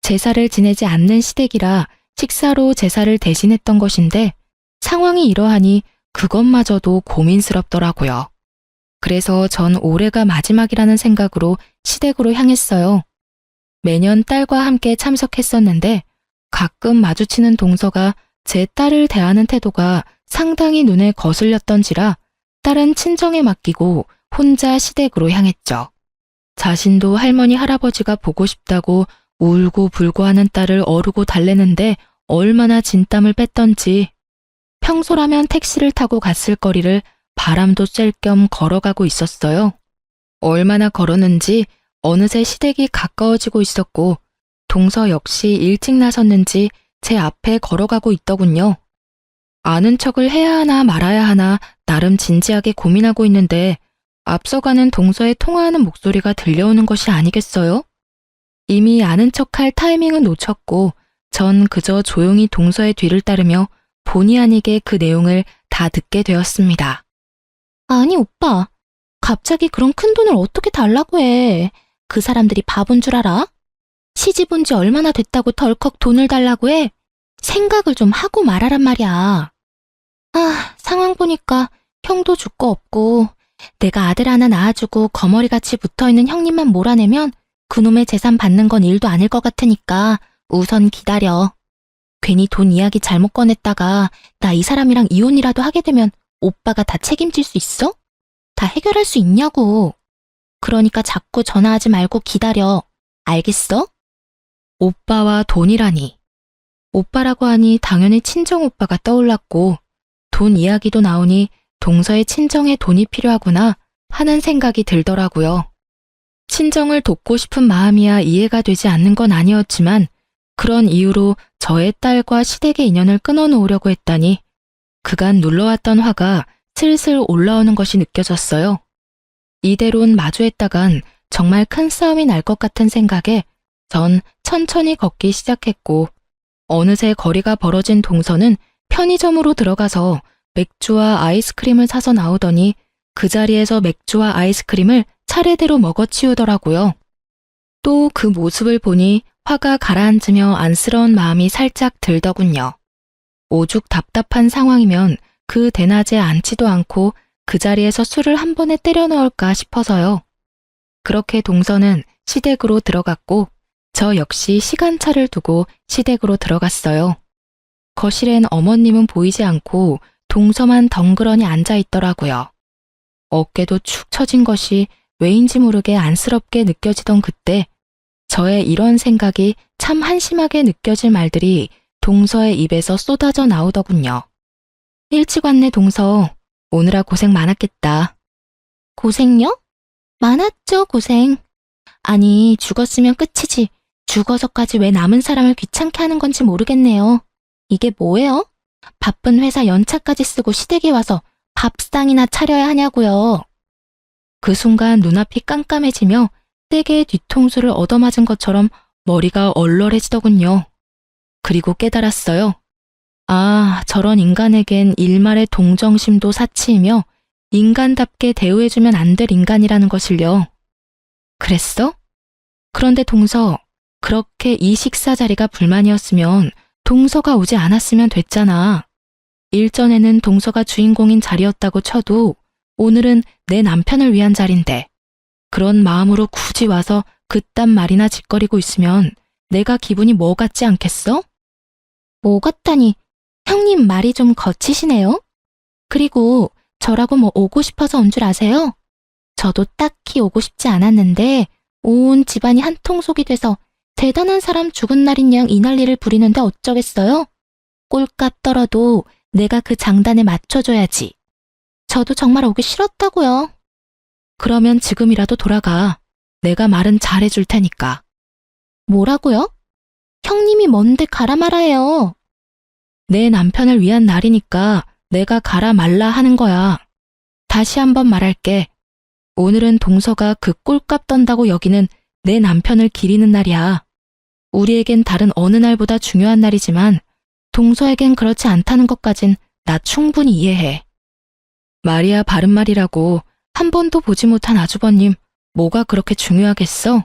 제사를 지내지 않는 시댁이라 식사로 제사를 대신했던 것인데 상황이 이러하니 그것마저도 고민스럽더라고요. 그래서 전 올해가 마지막이라는 생각으로 시댁으로 향했어요. 매년 딸과 함께 참석했었는데 가끔 마주치는 동서가 제 딸을 대하는 태도가 상당히 눈에 거슬렸던지라 딸은 친정에 맡기고 혼자 시댁으로 향했죠. 자신도 할머니 할아버지가 보고 싶다고 울고 불고 하는 딸을 어르고 달래는데 얼마나 진땀을 뺐던지 평소라면 택시를 타고 갔을 거리를 바람도 쐴 겸 걸어가고 있었어요. 얼마나 걸었는지 어느새 시댁이 가까워지고 있었고 동서 역시 일찍 나섰는지 제 앞에 걸어가고 있더군요. 아는 척을 해야 하나 말아야 하나 나름 진지하게 고민하고 있는데 앞서가는 동서의 통화하는 목소리가 들려오는 것이 아니겠어요? 이미 아는 척할 타이밍은 놓쳤고 전 그저 조용히 동서의 뒤를 따르며 본의 아니게 그 내용을 다 듣게 되었습니다. 아니, 오빠. 갑자기 그런 큰 돈을 어떻게 달라고 해. 그 사람들이 바본 줄 알아? 시집 온 지 얼마나 됐다고 덜컥 돈을 달라고 해? 생각을 좀 하고 말하란 말이야. 아, 상황 보니까 형도 줄 거 없고 내가 아들 하나 낳아주고 거머리같이 붙어있는 형님만 몰아내면 그놈의 재산 받는 건 일도 아닐 것 같으니까 우선 기다려. 괜히 돈 이야기 잘못 꺼냈다가 나 이 사람이랑 이혼이라도 하게 되면 오빠가 다 책임질 수 있어? 다 해결할 수 있냐고. 그러니까 자꾸 전화하지 말고 기다려. 알겠어? 오빠와 돈이라니. 오빠라고 하니 당연히 친정오빠가 떠올랐고 돈 이야기도 나오니 동서의 친정에 돈이 필요하구나 하는 생각이 들더라고요. 친정을 돕고 싶은 마음이야 이해가 되지 않는 건 아니었지만 그런 이유로 저의 딸과 시댁의 인연을 끊어놓으려고 했다니 그간 눌러왔던 화가 슬슬 올라오는 것이 느껴졌어요. 이대로는 마주했다간 정말 큰 싸움이 날 것 같은 생각에 전 천천히 걷기 시작했고 어느새 거리가 벌어진 동서는 편의점으로 들어가서 맥주와 아이스크림을 사서 나오더니 그 자리에서 맥주와 아이스크림을 차례대로 먹어치우더라고요. 또 그 모습을 보니 화가 가라앉으며 안쓰러운 마음이 살짝 들더군요. 오죽 답답한 상황이면 그 대낮에 앉지도 않고 그 자리에서 술을 한 번에 때려 넣을까 싶어서요. 그렇게 동서는 시댁으로 들어갔고 저 역시 시간차를 두고 시댁으로 들어갔어요. 거실엔 어머님은 보이지 않고 동서만 덩그러니 앉아 있더라고요. 어깨도 축 처진 것이 왜인지 모르게 안쓰럽게 느껴지던 그때 저의 이런 생각이 참 한심하게 느껴질 말들이 동서의 입에서 쏟아져 나오더군요. 일찍 왔네 동서. 오느라 고생 많았겠다. 고생요? 많았죠, 고생. 아니, 죽었으면 끝이지. 죽어서까지 왜 남은 사람을 귀찮게 하는 건지 모르겠네요. 이게 뭐예요? 바쁜 회사 연차까지 쓰고 시댁에 와서 밥상이나 차려야 하냐고요. 그 순간 눈앞이 깜깜해지며 세게 뒤통수를 얻어맞은 것처럼 머리가 얼얼해지더군요. 그리고 깨달았어요. 아, 저런 인간에겐 일말의 동정심도 사치이며 인간답게 대우해주면 안 될 인간이라는 것을요. 그랬어? 그런데 동서, 그렇게 이 식사 자리가 불만이었으면 동서가 오지 않았으면 됐잖아. 일전에는 동서가 주인공인 자리였다고 쳐도 오늘은 내 남편을 위한 자리인데 그런 마음으로 굳이 와서 그딴 말이나 짓거리고 있으면 내가 기분이 뭐 같지 않겠어? 뭐 같다니, 형님 말이 좀 거치시네요. 그리고 저라고 뭐 오고 싶어서 온 줄 아세요? 저도 딱히 오고 싶지 않았는데 온 집안이 한통속이 돼서 대단한 사람 죽은 날인 양 이 난리를 부리는데 어쩌겠어요? 꼴값 떨어도 내가 그 장단에 맞춰줘야지. 저도 정말 오기 싫었다고요. 그러면 지금이라도 돌아가. 내가 말은 잘해줄 테니까. 뭐라고요? 형님이 뭔데 가라 말아요. 내 남편을 위한 날이니까 내가 가라 말라 하는 거야. 다시 한번 말할게. 오늘은 동서가 그 꼴값 떤다고 여기는 내 남편을 기리는 날이야. 우리에겐 다른 어느 날보다 중요한 날이지만 동서에겐 그렇지 않다는 것까진 나 충분히 이해해. 말이야 바른말이라고 한 번도 보지 못한 아주버님 뭐가 그렇게 중요하겠어?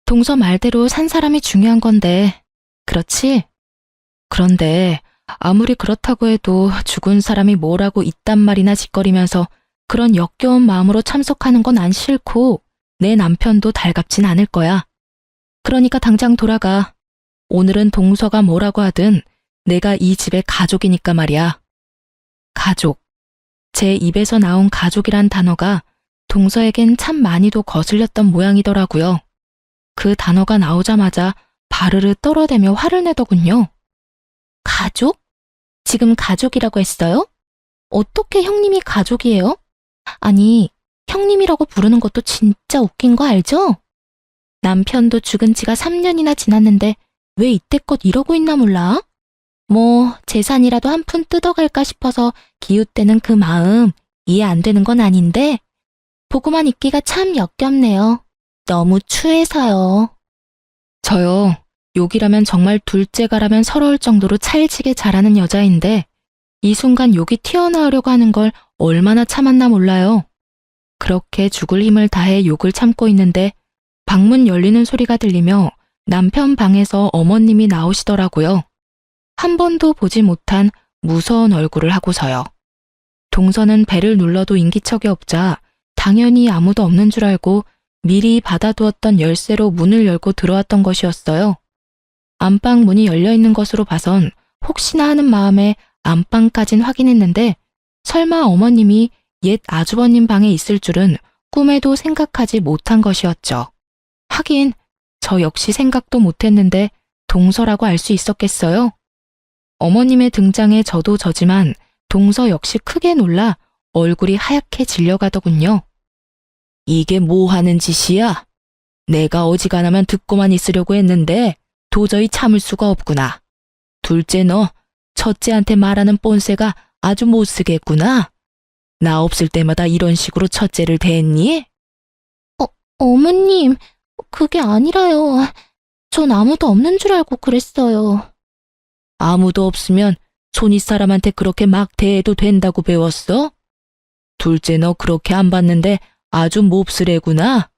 동서 말대로 산 사람이 중요한 건데, 그렇지? 그런데 아무리 그렇다고 해도 죽은 사람이 뭐라고 이딴 말이나 짓거리면서 그런 역겨운 마음으로 참석하는 건 안 싫고 내 남편도 달갑진 않을 거야. 그러니까 당장 돌아가. 오늘은 동서가 뭐라고 하든 내가 이 집의 가족이니까 말이야. 가족. 제 입에서 나온 가족이란 단어가 동서에겐 참 많이도 거슬렸던 모양이더라고요. 그 단어가 나오자마자 바르르 떨어대며 화를 내더군요. 가족? 지금 가족이라고 했어요? 어떻게 형님이 가족이에요? 아니, 형님이라고 부르는 것도 진짜 웃긴 거 알죠? 남편도 죽은 지가 3년이나 지났는데 왜 이때껏 이러고 있나 몰라? 뭐 재산이라도 한 푼 뜯어갈까 싶어서 기웃대는 그 마음 이해 안 되는 건 아닌데 보고만 있기가 참 역겹네요. 너무 추해서요. 저요. 욕이라면 정말 둘째가라면 서러울 정도로 찰지게 잘하는 여자인데 이 순간 욕이 튀어나오려고 하는 걸 얼마나 참았나 몰라요. 그렇게 죽을 힘을 다해 욕을 참고 있는데 방문 열리는 소리가 들리며 남편 방에서 어머님이 나오시더라고요. 한 번도 보지 못한 무서운 얼굴을 하고서요. 동서는 배를 눌러도 인기척이 없자 당연히 아무도 없는 줄 알고 미리 받아두었던 열쇠로 문을 열고 들어왔던 것이었어요. 안방 문이 열려 있는 것으로 봐선 혹시나 하는 마음에 안방까진 확인했는데 설마 어머님이 옛 아주버님 방에 있을 줄은 꿈에도 생각하지 못한 것이었죠. 하긴 저 역시 생각도 못했는데 동서라고 알 수 있었겠어요? 어머님의 등장에 저도 저지만 동서 역시 크게 놀라 얼굴이 하얗게 질려가더군요. 이게 뭐 하는 짓이야? 내가 어지간하면 듣고만 있으려고 했는데 도저히 참을 수가 없구나. 둘째 너, 첫째한테 말하는 뻔세가 아주 못 쓰겠구나. 나 없을 때마다 이런 식으로 첫째를 대했니? 어머님, 그게 아니라요. 전 아무도 없는 줄 알고 그랬어요. 아무도 없으면 손윗 사람한테 그렇게 막 대해도 된다고 배웠어? 둘째 너 그렇게 안 봤는데 아주 몹쓸애구나.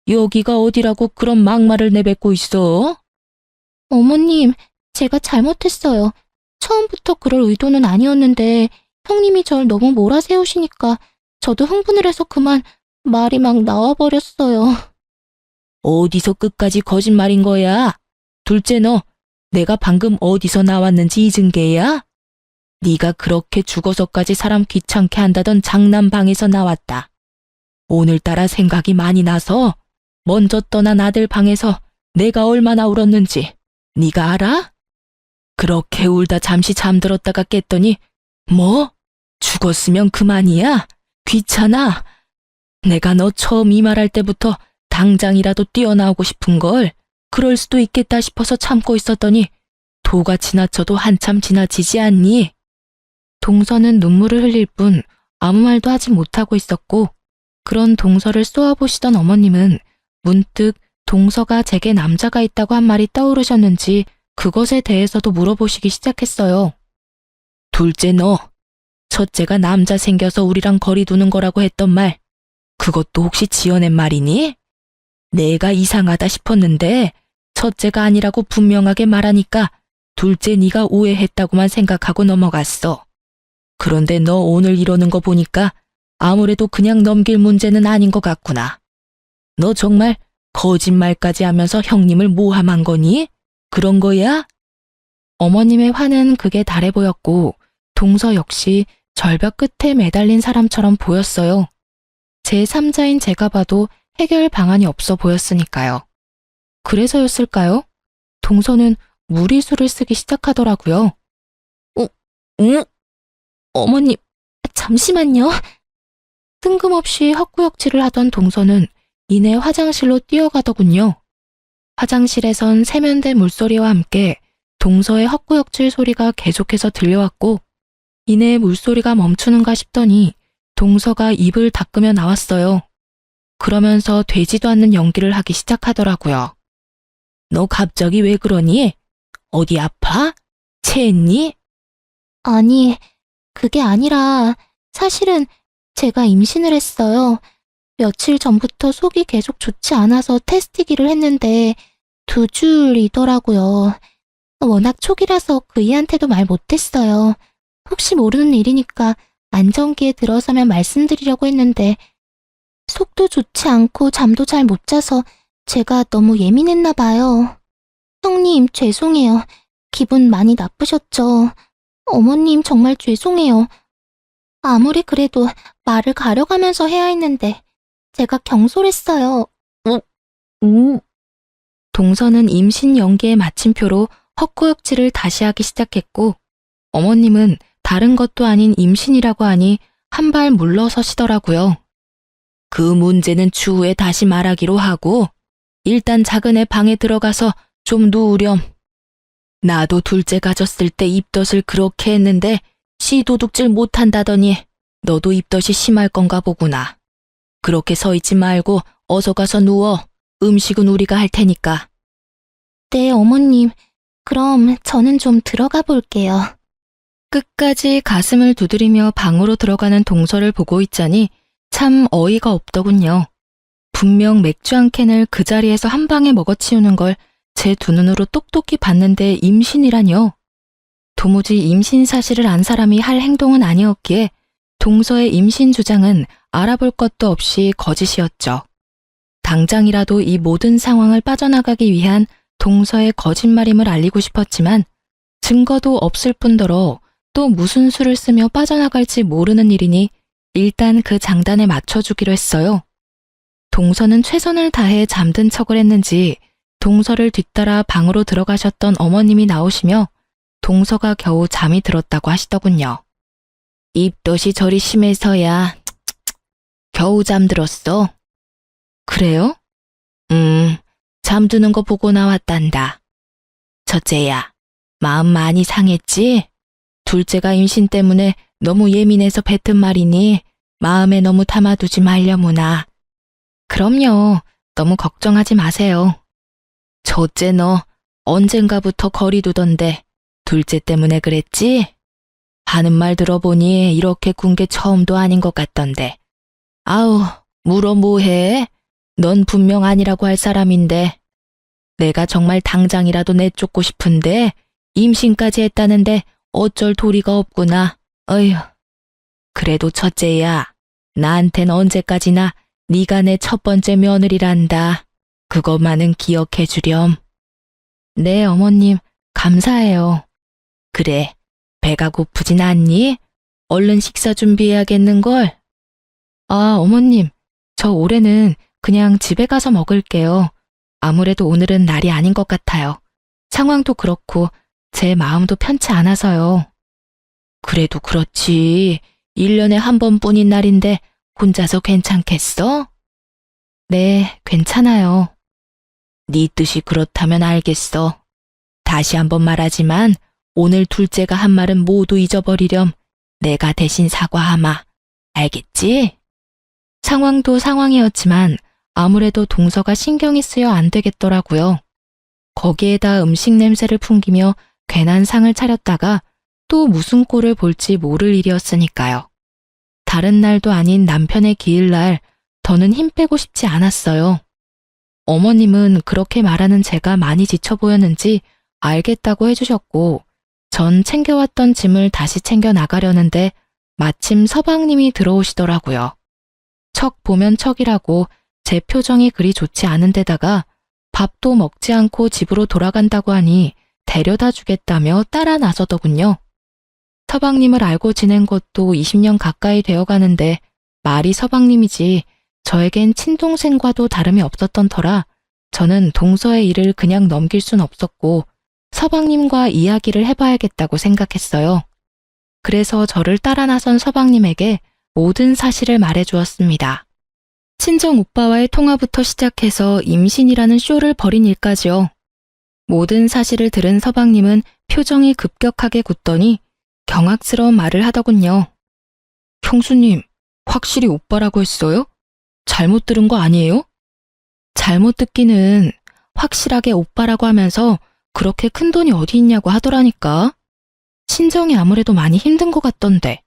여기가 어디라고 그런 막말을 내뱉고 있어? 어머님, 제가 잘못했어요. 처음부터 그럴 의도는 아니었는데 형님이 절 너무 몰아세우시니까 저도 흥분을 해서 그만 말이 막 나와버렸어요. 어디서 끝까지 거짓말인 거야? 둘째 너, 내가 방금 어디서 나왔는지 잊은 게야? 네가 그렇게 죽어서까지 사람 귀찮게 한다던 장남방에서 나왔다. 오늘따라 생각이 많이 나서 먼저 떠난 아들 방에서 내가 얼마나 울었는지 네가 알아? 그렇게 울다 잠시 잠들었다가 깼더니 뭐? 죽었으면 그만이야? 귀찮아? 내가 너 처음 이 말할 때부터 당장이라도 뛰어나오고 싶은걸 그럴 수도 있겠다 싶어서 참고 있었더니 도가 지나쳐도 한참 지나치지 않니? 동서는 눈물을 흘릴 뿐 아무 말도 하지 못하고 있었고 그런 동서를 쏘아보시던 어머님은 문득 동서가 제게 남자가 있다고 한 말이 떠오르셨는지 그것에 대해서도 물어보시기 시작했어요. 둘째 너, 첫째가 남자 생겨서 우리랑 거리 두는 거라고 했던 말, 그것도 혹시 지어낸 말이니? 내가 이상하다 싶었는데 첫째가 아니라고 분명하게 말하니까 둘째 네가 오해했다고만 생각하고 넘어갔어. 그런데 너 오늘 이러는 거 보니까 아무래도 그냥 넘길 문제는 아닌 것 같구나. 너 정말 거짓말까지 하면서 형님을 모함한 거니? 그런 거야? 어머님의 화는 극에 달해 보였고 동서 역시 절벽 끝에 매달린 사람처럼 보였어요. 제3자인 제가 봐도 해결 방안이 없어 보였으니까요. 그래서였을까요? 동서는 무리수를 쓰기 시작하더라고요. 응? 어머님, 잠시만요. 뜬금없이 헛구역질을 하던 동서는 이내 화장실로 뛰어가더군요. 화장실에선 세면대 물소리와 함께 동서의 헛구역질 소리가 계속해서 들려왔고 이내 물소리가 멈추는가 싶더니 동서가 입을 닦으며 나왔어요. 그러면서 되지도 않는 연기를 하기 시작하더라고요. 너 갑자기 왜 그러니? 어디 아파? 체했니? 아니, 그게 아니라 사실은 제가 임신을 했어요. 며칠 전부터 속이 계속 좋지 않아서 테스트기를 했는데 2줄이더라고요. 워낙 초기라서 그이한테도 말 못했어요. 혹시 모르는 일이니까 안정기에 들어서면 말씀드리려고 했는데 속도 좋지 않고 잠도 잘 못 자서 제가 너무 예민했나 봐요. 형님, 죄송해요. 기분 많이 나쁘셨죠? 어머님, 정말 죄송해요. 아무리 그래도 말을 가려가면서 해야 했는데 제가 경솔했어요. 동서는 임신 연기의 마침표로 헛구역질을 다시 하기 시작했고 어머님은 다른 것도 아닌 임신이라고 하니 한 발 물러서시더라고요. 그 문제는 추후에 다시 말하기로 하고 일단 작은 애 방에 들어가서 좀 누우렴. 나도 둘째 가졌을 때 입덧을 그렇게 했는데 씨도둑질 못한다더니 너도 입덧이 심할 건가 보구나. 그렇게 서 있지 말고 어서 가서 누워. 음식은 우리가 할 테니까. 네, 어머님. 그럼 저는 좀 들어가 볼게요. 끝까지 가슴을 두드리며 방으로 들어가는 동서를 보고 있자니 참 어이가 없더군요. 분명 맥주 한 캔을 그 자리에서 한 방에 먹어치우는 걸 제 두 눈으로 똑똑히 봤는데 임신이라뇨. 도무지 임신 사실을 안 사람이 할 행동은 아니었기에 동서의 임신 주장은 알아볼 것도 없이 거짓이었죠. 당장이라도 이 모든 상황을 빠져나가기 위한 동서의 거짓말임을 알리고 싶었지만 증거도 없을 뿐더러 또 무슨 수를 쓰며 빠져나갈지 모르는 일이니 일단 그 장단에 맞춰주기로 했어요. 동서는 최선을 다해 잠든 척을 했는지 동서를 뒤따라 방으로 들어가셨던 어머님이 나오시며 동서가 겨우 잠이 들었다고 하시더군요. 입덧이 저리 심해서야 겨우 잠들었어. 그래요? 잠드는 거 보고 나왔단다. 첫째야, 마음 많이 상했지? 둘째가 임신 때문에 너무 예민해서 뱉은 말이니 마음에 너무 담아두지 말려무나. 그럼요. 너무 걱정하지 마세요. 첫째 너 언젠가부터 거리 두던데 둘째 때문에 그랬지? 하는 말 들어보니 이렇게 군 게 처음도 아닌 것 같던데. 아우, 물어 뭐해? 넌 분명 아니라고 할 사람인데. 내가 정말 당장이라도 내쫓고 싶은데 임신까지 했다는데 어쩔 도리가 없구나. 어휴. 그래도 첫째야, 나한텐 언제까지나 네가 내 첫 번째 며느리란다. 그것만은 기억해 주렴. 네, 어머님, 감사해요. 그래, 배가 고프진 않니? 얼른 식사 준비해야겠는걸? 아, 어머님, 저 올해는 그냥 집에 가서 먹을게요. 아무래도 오늘은 날이 아닌 것 같아요. 상황도 그렇고 제 마음도 편치 않아서요. 그래도 그렇지. 1년에 한 번뿐인 날인데 혼자서 괜찮겠어? 네, 괜찮아요. 네 뜻이 그렇다면 알겠어. 다시 한번 말하지만 오늘 둘째가 한 말은 모두 잊어버리렴. 내가 대신 사과하마. 알겠지? 상황도 상황이었지만 아무래도 동서가 신경이 쓰여 안 되겠더라고요. 거기에다 음식 냄새를 풍기며 괜한 상을 차렸다가 또 무슨 꼴을 볼지 모를 일이었으니까요. 다른 날도 아닌 남편의 기일날 더는 힘 빼고 싶지 않았어요. 어머님은 그렇게 말하는 제가 많이 지쳐 보였는지 알겠다고 해주셨고 전 챙겨왔던 짐을 다시 챙겨 나가려는데 마침 서방님이 들어오시더라고요. 척 보면 척이라고 제 표정이 그리 좋지 않은 데다가 밥도 먹지 않고 집으로 돌아간다고 하니 데려다 주겠다며 따라 나서더군요. 서방님을 알고 지낸 것도 20년 가까이 되어 가는데 말이 서방님이지 저에겐 친동생과도 다름이 없었던 터라 저는 동서의 일을 그냥 넘길 순 없었고 서방님과 이야기를 해봐야겠다고 생각했어요. 그래서 저를 따라 나선 서방님에게 모든 사실을 말해주었습니다. 친정 오빠와의 통화부터 시작해서 임신이라는 쇼를 벌인 일까지요. 모든 사실을 들은 서방님은 표정이 급격하게 굳더니 경악스러운 말을 하더군요. 형수님, 확실히 오빠라고 했어요? 잘못 들은 거 아니에요? 잘못 듣기는 확실하게 오빠라고 하면서 그렇게 큰 돈이 어디 있냐고 하더라니까. 친정이 아무래도 많이 힘든 것 같던데.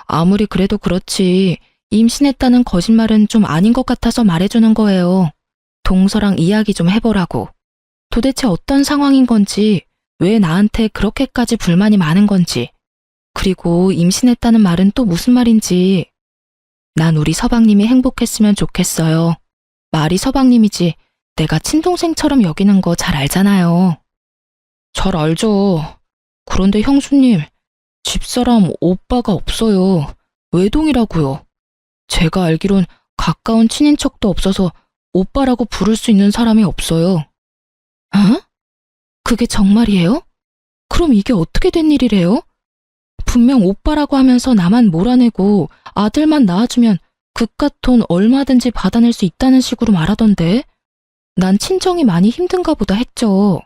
아무리 그래도 그렇지 임신했다는 거짓말은 좀 아닌 것 같아서 말해주는 거예요. 동서랑 이야기 좀 해보라고. 도대체 어떤 상황인 건지, 왜 나한테 그렇게까지 불만이 많은 건지, 그리고 임신했다는 말은 또 무슨 말인지. 난 우리 서방님이 행복했으면 좋겠어요. 말이 서방님이지 내가 친동생처럼 여기는 거 잘 알잖아요. 잘 알죠. 그런데 형수님, 집사람 오빠가 없어요. 외동이라고요. 제가 알기론 가까운 친인척도 없어서 오빠라고 부를 수 있는 사람이 없어요. 어? 그게 정말이에요? 그럼 이게 어떻게 된 일이래요? 분명 오빠라고 하면서 나만 몰아내고 아들만 낳아주면 그깟 돈 얼마든지 받아낼 수 있다는 식으로 말하던데 난 친정이 많이 힘든가 보다 했죠.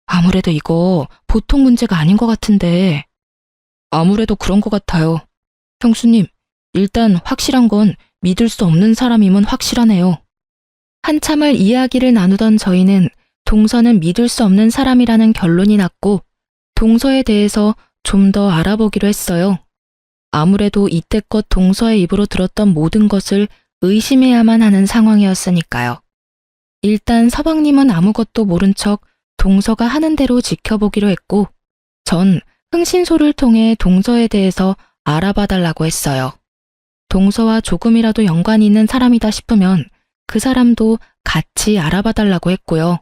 아무래도 이거 보통 문제가 아닌 것 같은데. 아무래도 그런 것 같아요. 형수님, 일단 확실한 건 믿을 수 없는 사람임은 확실하네요. 한참을 이야기를 나누던 저희는 동서는 믿을 수 없는 사람이라는 결론이 났고 동서에 대해서 좀 더 알아보기로 했어요. 아무래도 이때껏 동서의 입으로 들었던 모든 것을 의심해야만 하는 상황이었으니까요. 일단 서방님은 아무것도 모른 척 동서가 하는 대로 지켜보기로 했고 전 흥신소를 통해 동서에 대해서 알아봐 달라고 했어요. 동서와 조금이라도 연관이 있는 사람이다 싶으면 그 사람도 같이 알아봐 달라고 했고요.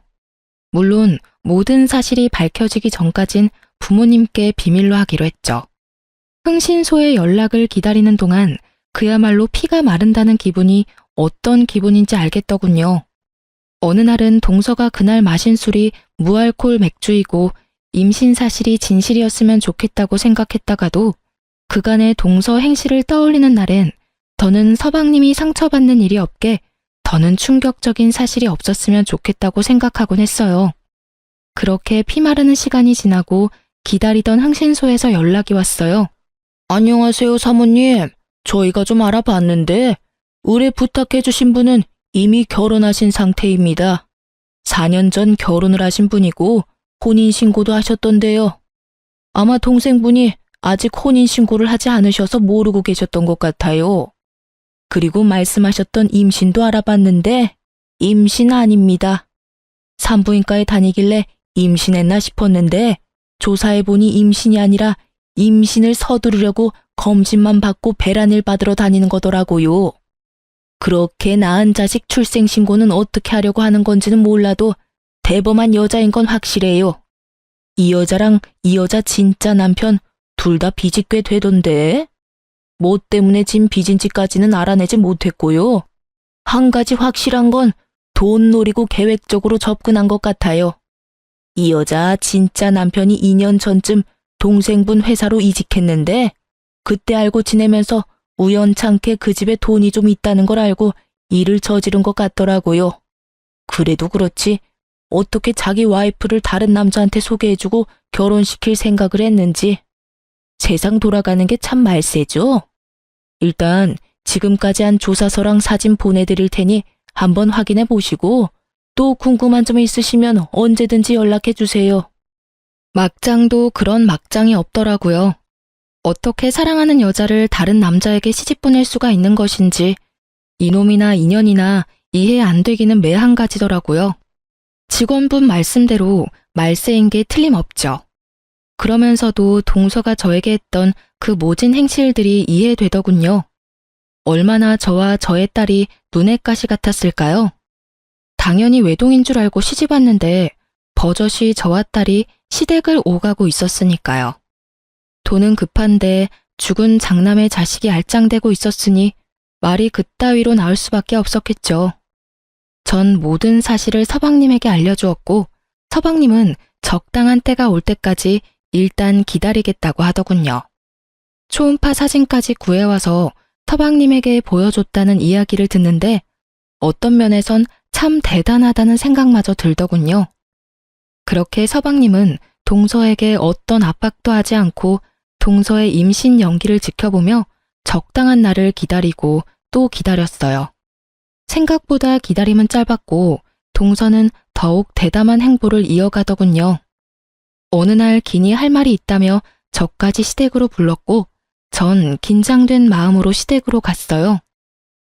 물론 모든 사실이 밝혀지기 전까진 부모님께 비밀로 하기로 했죠. 흥신소의 연락을 기다리는 동안 그야말로 피가 마른다는 기분이 어떤 기분인지 알겠더군요. 어느 날은 동서가 그날 마신 술이 무알콜 맥주이고 임신 사실이 진실이었으면 좋겠다고 생각했다가도 그간의 동서 행실을 떠올리는 날엔 더는 서방님이 상처받는 일이 없게 더는 충격적인 사실이 없었으면 좋겠다고 생각하곤 했어요. 그렇게 피 마르는 시간이 지나고 기다리던 흥신소에서 연락이 왔어요. 안녕하세요, 사모님. 저희가 좀 알아봤는데 의뢰 부탁해 주신 분은 이미 결혼하신 상태입니다. 4년 전 결혼을 하신 분이고 혼인신고도 하셨던데요. 아마 동생분이 아직 혼인신고를 하지 않으셔서 모르고 계셨던 것 같아요. 그리고 말씀하셨던 임신도 알아봤는데 임신 아닙니다. 산부인과에 다니길래 임신했나 싶었는데 조사해보니 임신이 아니라 임신을 서두르려고 검진만 받고 배란일 받으러 다니는 거더라고요. 그렇게 낳은 자식 출생신고는 어떻게 하려고 하는 건지는 몰라도 대범한 여자인 건 확실해요. 이 여자랑 이 여자 진짜 남편 둘 다 빚이 꽤 되던데. 뭐 때문에 진 빚인지까지는 알아내지 못했고요. 한 가지 확실한 건 돈 노리고 계획적으로 접근한 것 같아요. 이 여자 진짜 남편이 2년 전쯤 동생분 회사로 이직했는데 그때 알고 지내면서 우연찮게 그 집에 돈이 좀 있다는 걸 알고 일을 저지른 것 같더라고요. 그래도 그렇지 어떻게 자기 와이프를 다른 남자한테 소개해주고 결혼시킬 생각을 했는지. 세상 돌아가는 게 참 말세죠. 일단 지금까지 한 조사서랑 사진 보내드릴 테니 한번 확인해 보시고 또 궁금한 점 있으시면 언제든지 연락해 주세요. 막장도 그런 막장이 없더라고요. 어떻게 사랑하는 여자를 다른 남자에게 시집 보낼 수가 있는 것인지 이놈이나 인연이나 이해 안 되기는 매한 가지더라고요. 직원분 말씀대로 말세인 게 틀림없죠. 그러면서도 동서가 저에게 했던 그 모진 행실들이 이해되더군요. 얼마나 저와 저의 딸이 눈의 가시 같았을까요? 당연히 외동인 줄 알고 시집 왔는데 버젓이 저와 딸이 시댁을 오가고 있었으니까요. 돈은 급한데 죽은 장남의 자식이 알짱대고 있었으니 말이 그따위로 나올 수밖에 없었겠죠. 전 모든 사실을 서방님에게 알려주었고 서방님은 적당한 때가 올 때까지 일단 기다리겠다고 하더군요. 초음파 사진까지 구해와서 서방님에게 보여줬다는 이야기를 듣는데 어떤 면에선 참 대단하다는 생각마저 들더군요. 그렇게 서방님은 동서에게 어떤 압박도 하지 않고 동서의 임신 연기를 지켜보며 적당한 날을 기다리고 또 기다렸어요. 생각보다 기다림은 짧았고 동서는 더욱 대담한 행보를 이어가더군요. 어느 날 기니 할 말이 있다며 저까지 시댁으로 불렀고 전 긴장된 마음으로 시댁으로 갔어요.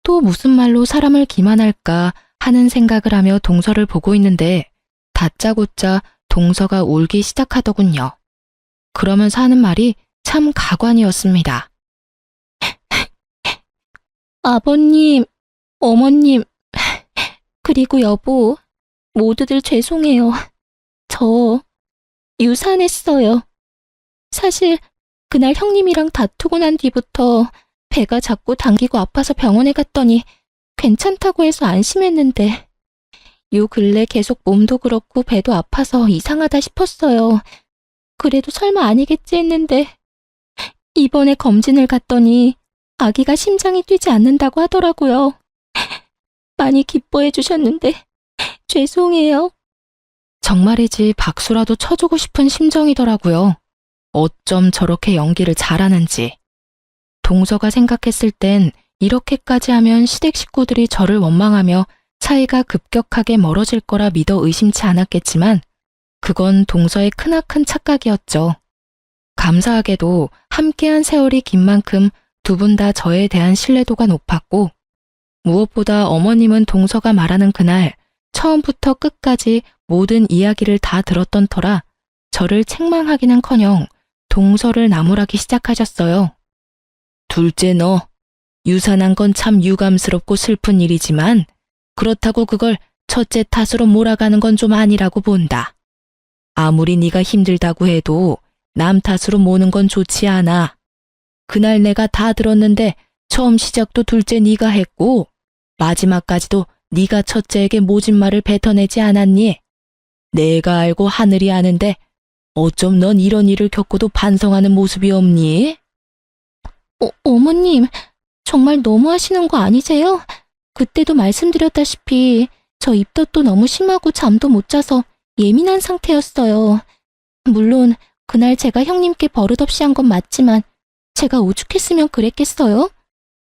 또 무슨 말로 사람을 기만할까 하는 생각을 하며 동서를 보고 있는데 다짜고짜 동서가 울기 시작하더군요. 그러면서 하는 말이 참 가관이었습니다. 아버님, 어머님, 그리고 여보, 모두들 죄송해요. 저 유산했어요. 사실 그날 형님이랑 다투고 난 뒤부터 배가 자꾸 당기고 아파서 병원에 갔더니 괜찮다고 해서 안심했는데 요 근래 계속 몸도 그렇고 배도 아파서 이상하다 싶었어요. 그래도 설마 아니겠지 했는데 이번에 검진을 갔더니 아기가 심장이 뛰지 않는다고 하더라고요. 많이 기뻐해 주셨는데 죄송해요. 정말이지 박수라도 쳐주고 싶은 심정이더라고요. 어쩜 저렇게 연기를 잘하는지. 동서가 생각했을 땐 이렇게까지 하면 시댁 식구들이 저를 원망하며 사이가 급격하게 멀어질 거라 믿어 의심치 않았겠지만 그건 동서의 크나큰 착각이었죠. 감사하게도 함께한 세월이 긴 만큼 두 분 다 저에 대한 신뢰도가 높았고 무엇보다 어머님은 동서가 말하는 그날 처음부터 끝까지 모든 이야기를 다 들었던 터라 저를 책망하기는커녕 동서를 나무라기 시작하셨어요. 둘째 너, 유산한 건 참 유감스럽고 슬픈 일이지만 그렇다고 그걸 첫째 탓으로 몰아가는 건 좀 아니라고 본다. 아무리 네가 힘들다고 해도 남 탓으로 모는 건 좋지 않아. 그날 내가 다 들었는데 처음 시작도 둘째 네가 했고 마지막까지도 네가 첫째에게 모진 말을 뱉어내지 않았니? 내가 알고 하늘이 아는데 어쩜 넌 이런 일을 겪고도 반성하는 모습이 없니? 어머님, 정말 너무하시는 거 아니세요? 그때도 말씀드렸다시피 저 입덧도 너무 심하고 잠도 못 자서 예민한 상태였어요. 물론 그날 제가 형님께 버릇없이 한 건 맞지만 제가 오죽했으면 그랬겠어요?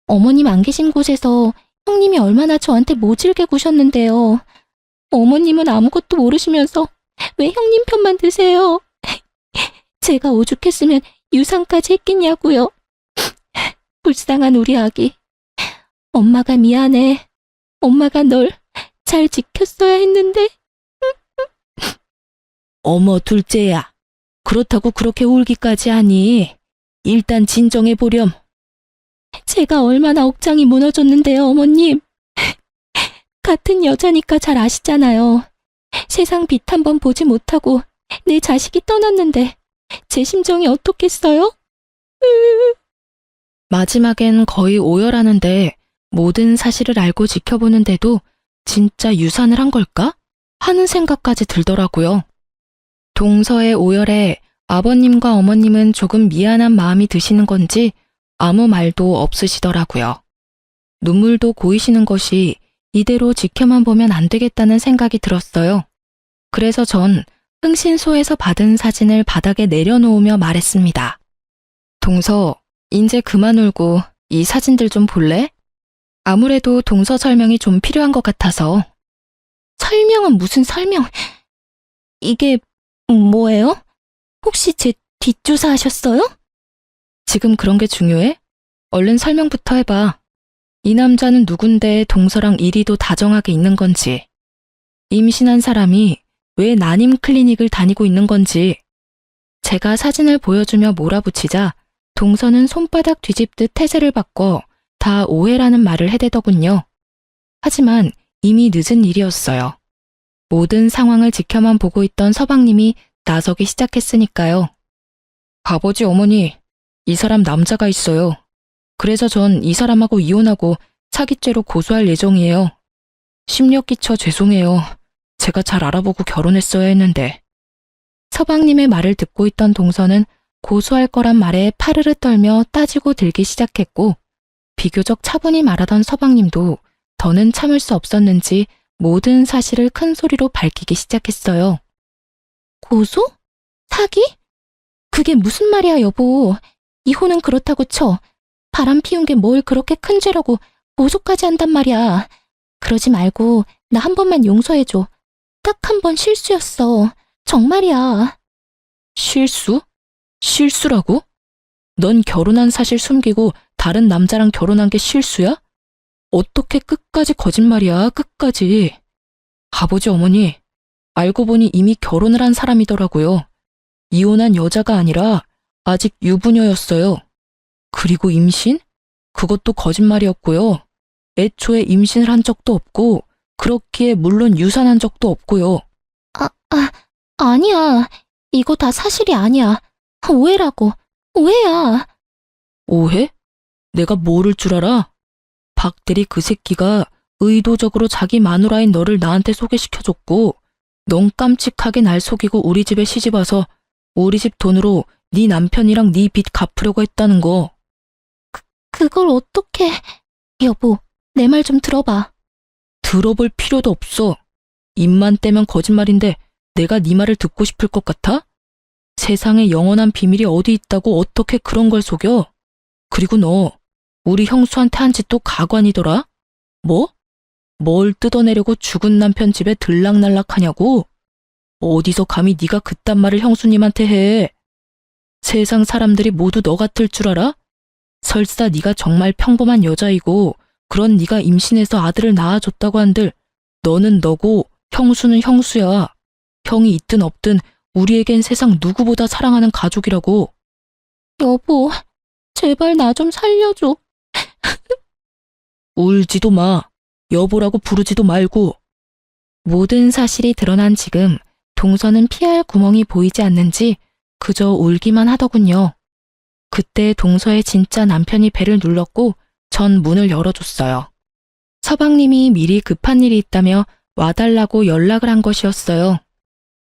어머님 안 계신 곳에서 형님이 얼마나 저한테 모질게 구셨는데요. 어머님은 아무것도 모르시면서 왜 형님 편만 드세요? 제가 오죽했으면 유산까지 했겠냐고요. 불쌍한 우리 아기. 엄마가 미안해. 엄마가 널 잘 지켰어야 했는데. 어머 둘째야. 그렇다고 그렇게 울기까지 하니? 일단 진정해 보렴. 제가 얼마나 억장이 무너졌는데요, 어머님. 같은 여자니까 잘 아시잖아요. 세상 빛 한 번 보지 못하고 내 자식이 떠났는데 제 심정이 어떻겠어요? 마지막엔 거의 오열하는데 모든 사실을 알고 지켜보는데도 진짜 유산을 한 걸까? 하는 생각까지 들더라고요. 동서의 오열에 아버님과 어머님은 조금 미안한 마음이 드시는 건지 아무 말도 없으시더라고요. 눈물도 고이시는 것이 이대로 지켜만 보면 안 되겠다는 생각이 들었어요. 그래서 전 흥신소에서 받은 사진을 바닥에 내려놓으며 말했습니다. 동서, 이제 그만 울고 이 사진들 좀 볼래? 아무래도 동서 설명이 좀 필요한 것 같아서. 설명은 무슨 설명? 이게 뭐예요? 혹시 제 뒷조사 하셨어요? 지금 그런 게 중요해? 얼른 설명부터 해봐. 이 남자는 누군데 동서랑 이리도 다정하게 있는 건지, 임신한 사람이 왜 난임 클리닉을 다니고 있는 건지. 제가 사진을 보여주며 몰아붙이자 동서는 손바닥 뒤집듯 태세를 바꿔 다 오해라는 말을 해대더군요. 하지만 이미 늦은 일이었어요. 모든 상황을 지켜만 보고 있던 서방님이 나서기 시작했으니까요. 아버지 어머니, 이 사람 남자가 있어요. 그래서 전 이 사람하고 이혼하고 사기죄로 고소할 예정이에요. 심력 끼쳐 죄송해요. 제가 잘 알아보고 결혼했어야 했는데. 서방님의 말을 듣고 있던 동서는 고소할 거란 말에 파르르 떨며 따지고 들기 시작했고 비교적 차분히 말하던 서방님도 더는 참을 수 없었는지 모든 사실을 큰 소리로 밝히기 시작했어요. 고소? 사기? 그게 무슨 말이야, 여보. 이혼은 그렇다고 쳐. 바람 피운 게 뭘 그렇게 큰 죄라고 고소까지 한단 말이야. 그러지 말고 나 한 번만 용서해줘. 딱 한 번 실수였어. 정말이야. 실수? 실수라고? 넌 결혼한 사실 숨기고 다른 남자랑 결혼한 게 실수야? 어떻게 끝까지 거짓말이야, 끝까지. 아버지 어머니, 알고 보니 이미 결혼을 한 사람이더라고요. 이혼한 여자가 아니라 아직 유부녀였어요. 그리고 임신? 그것도 거짓말이었고요. 애초에 임신을 한 적도 없고 그렇기에 물론 유산한 적도 없고요. 아니야. 이거 다 사실이 아니야. 오해라고. 오해야. 오해? 내가 모를 줄 알아? 박대리 그 새끼가 의도적으로 자기 마누라인 너를 나한테 소개시켜줬고 넌 깜찍하게 날 속이고 우리 집에 시집와서 우리 집 돈으로 네 남편이랑 네 빚 갚으려고 했다는 거. 그걸 어떻게... 여보, 내 말 좀 들어봐. 들어볼 필요도 없어. 입만 떼면 거짓말인데 내가 네 말을 듣고 싶을 것 같아? 세상에 영원한 비밀이 어디 있다고 어떻게 그런 걸 속여? 그리고 너 우리 형수한테 한 짓도 가관이더라? 뭐? 뭘 뜯어내려고 죽은 남편 집에 들락날락하냐고? 어디서 감히 네가 그딴 말을 형수님한테 해? 세상 사람들이 모두 너 같을 줄 알아? 설사 네가 정말 평범한 여자이고 그런 네가 임신해서 아들을 낳아줬다고 한들 너는 너고 형수는 형수야. 형이 있든 없든 우리에겐 세상 누구보다 사랑하는 가족이라고. 여보, 제발 나 좀 살려줘. 울지도 마. 여보라고 부르지도 말고. 모든 사실이 드러난 지금 동서는 피할 구멍이 보이지 않는지 그저 울기만 하더군요. 그때 동서의 진짜 남편이 배를 눌렀고 전 문을 열어줬어요. 서방님이 미리 급한 일이 있다며 와달라고 연락을 한 것이었어요.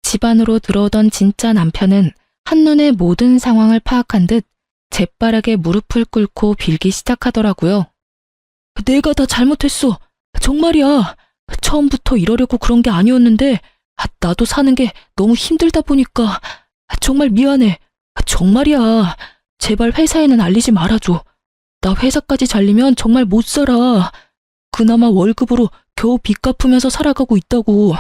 집 안으로 들어오던 진짜 남편은 한눈에 모든 상황을 파악한 듯 재빠르게 무릎을 꿇고 빌기 시작하더라고요. 내가 다 잘못했어. 정말이야. 처음부터 이러려고 그런 게 아니었는데 나도 사는 게 너무 힘들다 보니까 정말 미안해. 정말이야. 제발 회사에는 알리지 말아줘. 나 회사까지 잘리면 정말 못 살아. 그나마 월급으로 겨우 빚 갚으면서 살아가고 있다고.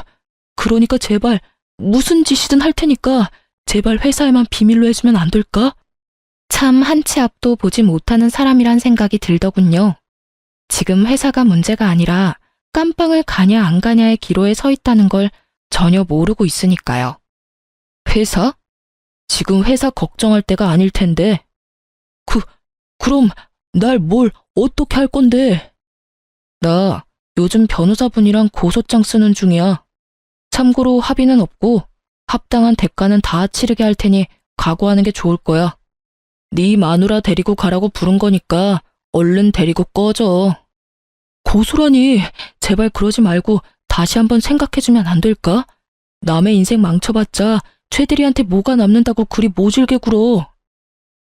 그러니까 제발 무슨 짓이든 할 테니까 제발 회사에만 비밀로 해주면 안 될까? 참 한 치 앞도 보지 못하는 사람이란 생각이 들더군요. 지금 회사가 문제가 아니라 깜빵을 가냐 안 가냐의 기로에 서 있다는 걸 전혀 모르고 있으니까요. 회사? 지금 회사 걱정할 때가 아닐 텐데. 그럼 날 뭘 어떻게 할 건데? 나 요즘 변호사분이랑 고소장 쓰는 중이야. 참고로 합의는 없고 합당한 대가는 다 치르게 할 테니 각오하는 게 좋을 거야. 네 마누라 데리고 가라고 부른 거니까 얼른 데리고 꺼져. 고소라니, 제발 그러지 말고 다시 한번 생각해주면 안 될까? 남의 인생 망쳐봤자 최대리한테 뭐가 남는다고 그리 모질게 굴어.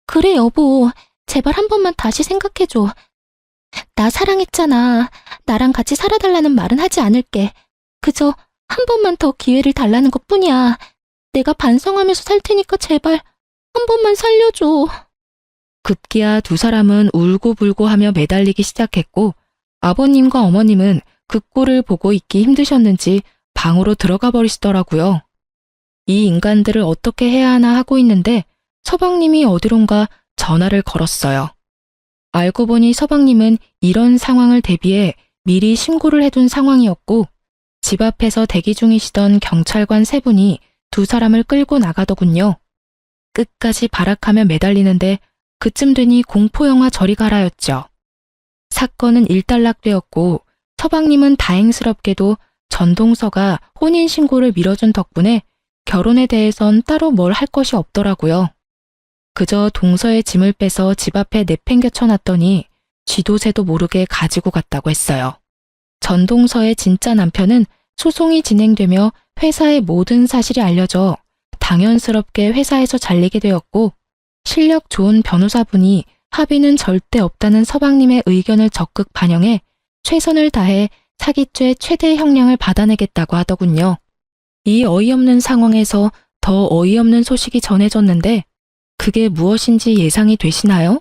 그래, 여보. 제발 한 번만 다시 생각해줘. 나 사랑했잖아. 나랑 같이 살아달라는 말은 하지 않을게. 그저 한 번만 더 기회를 달라는 것뿐이야. 내가 반성하면서 살 테니까 제발 한 번만 살려줘. 급기야 두 사람은 울고불고 하며 매달리기 시작했고 아버님과 어머님은 그 꼴을 보고 있기 힘드셨는지 방으로 들어가 버리시더라고요. 이 인간들을 어떻게 해야 하나 하고 있는데 서방님이 어디론가 전화를 걸었어요. 알고 보니 서방님은 이런 상황을 대비해 미리 신고를 해둔 상황이었고 집 앞에서 대기 중이시던 경찰관 세 분이 두 사람을 끌고 나가더군요. 끝까지 발악하며 매달리는데 그쯤 되니 공포영화 저리 가라였죠. 사건은 일단락되었고 서방님은 다행스럽게도 전동서가 혼인신고를 밀어준 덕분에 결혼에 대해선 따로 뭘 할 것이 없더라고요. 그저 동서의 짐을 빼서 집 앞에 내팽겨쳐놨더니 쥐도 새도 모르게 가지고 갔다고 했어요. 전동서의 진짜 남편은 소송이 진행되며 회사의 모든 사실이 알려져 당연스럽게 회사에서 잘리게 되었고 실력 좋은 변호사분이 합의는 절대 없다는 서방님의 의견을 적극 반영해 최선을 다해 사기죄 최대 형량을 받아내겠다고 하더군요. 이 어이없는 상황에서 더 어이없는 소식이 전해졌는데 그게 무엇인지 예상이 되시나요?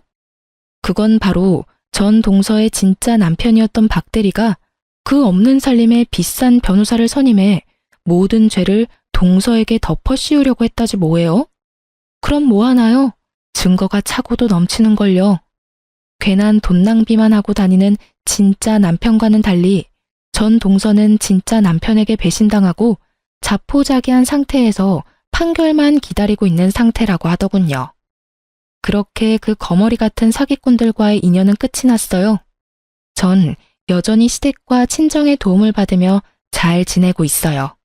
그건 바로 전 동서의 진짜 남편이었던 박대리가 그 없는 살림에 비싼 변호사를 선임해 모든 죄를 동서에게 덮어 씌우려고 했다지 뭐예요? 그럼 뭐 하나요? 증거가 차고도 넘치는걸요. 괜한 돈 낭비만 하고 다니는 진짜 남편과는 달리 전 동서는 진짜 남편에게 배신당하고 자포자기한 상태에서 판결만 기다리고 있는 상태라고 하더군요. 그렇게 그 거머리 같은 사기꾼들과의 인연은 끝이 났어요. 전 여전히 시댁과 친정의 도움을 받으며 잘 지내고 있어요.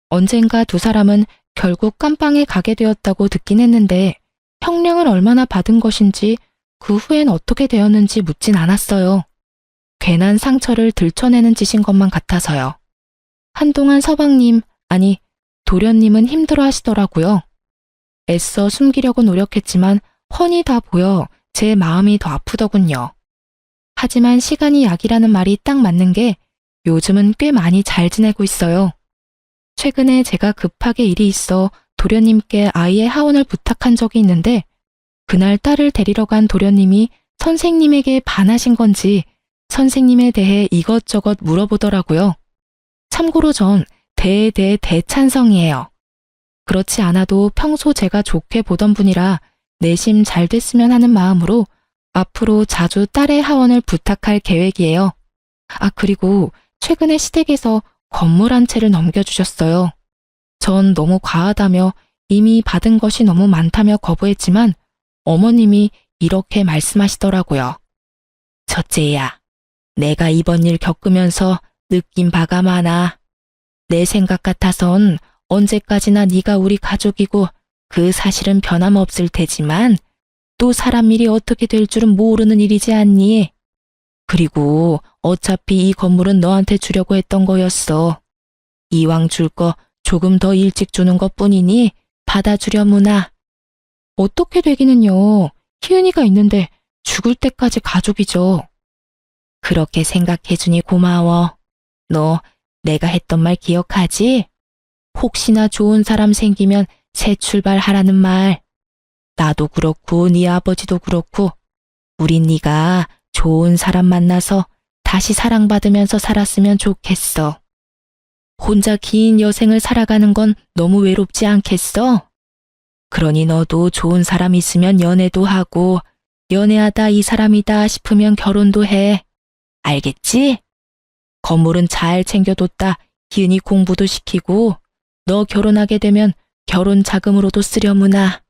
언젠가 두 사람은 결국 깜빵에 가게 되었다고 듣긴 했는데 형량을 얼마나 받은 것인지 그 후엔 어떻게 되었는지 묻진 않았어요. 괜한 상처를 들춰내는 짓인 것만 같아서요. 한동안 서방님, 아니 도련님은 힘들어 하시더라고요. 애써 숨기려고 노력했지만 훤히 다 보여 제 마음이 더 아프더군요. 하지만 시간이 약이라는 말이 딱 맞는 게 요즘은 꽤 많이 잘 지내고 있어요. 최근에 제가 급하게 일이 있어 도련님께 아이의 하원을 부탁한 적이 있는데 그날 딸을 데리러 간 도련님이 선생님에게 반하신 건지 선생님에 대해 이것저것 물어보더라고요. 참고로 전 대찬성이에요. 그렇지 않아도 평소 제가 좋게 보던 분이라 내심 잘 됐으면 하는 마음으로 앞으로 자주 딸의 하원을 부탁할 계획이에요. 아, 그리고 최근에 시댁에서 건물 한 채를 넘겨주셨어요. 전 너무 과하다며 이미 받은 것이 너무 많다며 거부했지만 어머님이 이렇게 말씀하시더라고요. 첫째야, 내가 이번 일 겪으면서 느낀 바가 많아. 내 생각 같아선 언제까지나 네가 우리 가족이고 그 사실은 변함없을 테지만 또 사람 일이 어떻게 될 줄은 모르는 일이지 않니? 그리고 어차피 이 건물은 너한테 주려고 했던 거였어. 이왕 줄 거 조금 더 일찍 주는 것뿐이니 받아주려무나. 어떻게 되기는요. 희은이가 있는데 죽을 때까지 가족이죠. 그렇게 생각해주니 고마워. 너 내가 했던 말 기억하지? 혹시나 좋은 사람 생기면 새 출발하라는 말. 나도 그렇고 네 아버지도 그렇고 우린 네가 좋은 사람 만나서 다시 사랑받으면서 살았으면 좋겠어. 혼자 긴 여생을 살아가는 건 너무 외롭지 않겠어? 그러니 너도 좋은 사람 있으면 연애도 하고 연애하다 이 사람이다 싶으면 결혼도 해. 알겠지? 건물은 잘 챙겨뒀다. 희은이 공부도 시키고 너 결혼하게 되면 결혼 자금으로도 쓰려무나.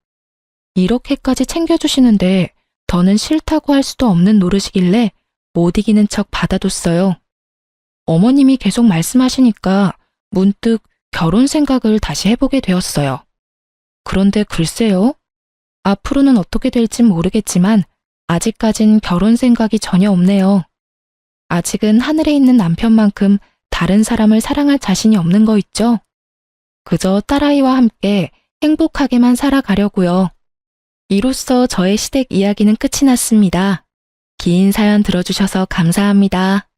이렇게까지 챙겨주시는데 더는 싫다고 할 수도 없는 노릇이길래 못 이기는 척 받아뒀어요. 어머님이 계속 말씀하시니까 문득 결혼 생각을 다시 해보게 되었어요. 그런데 글쎄요. 앞으로는 어떻게 될진 모르겠지만 아직까진 결혼 생각이 전혀 없네요. 아직은 하늘에 있는 남편만큼 다른 사람을 사랑할 자신이 없는 거 있죠? 그저 딸아이와 함께 행복하게만 살아가려고요. 이로써 저의 시댁 이야기는 끝이 났습니다. 긴 사연 들어주셔서 감사합니다.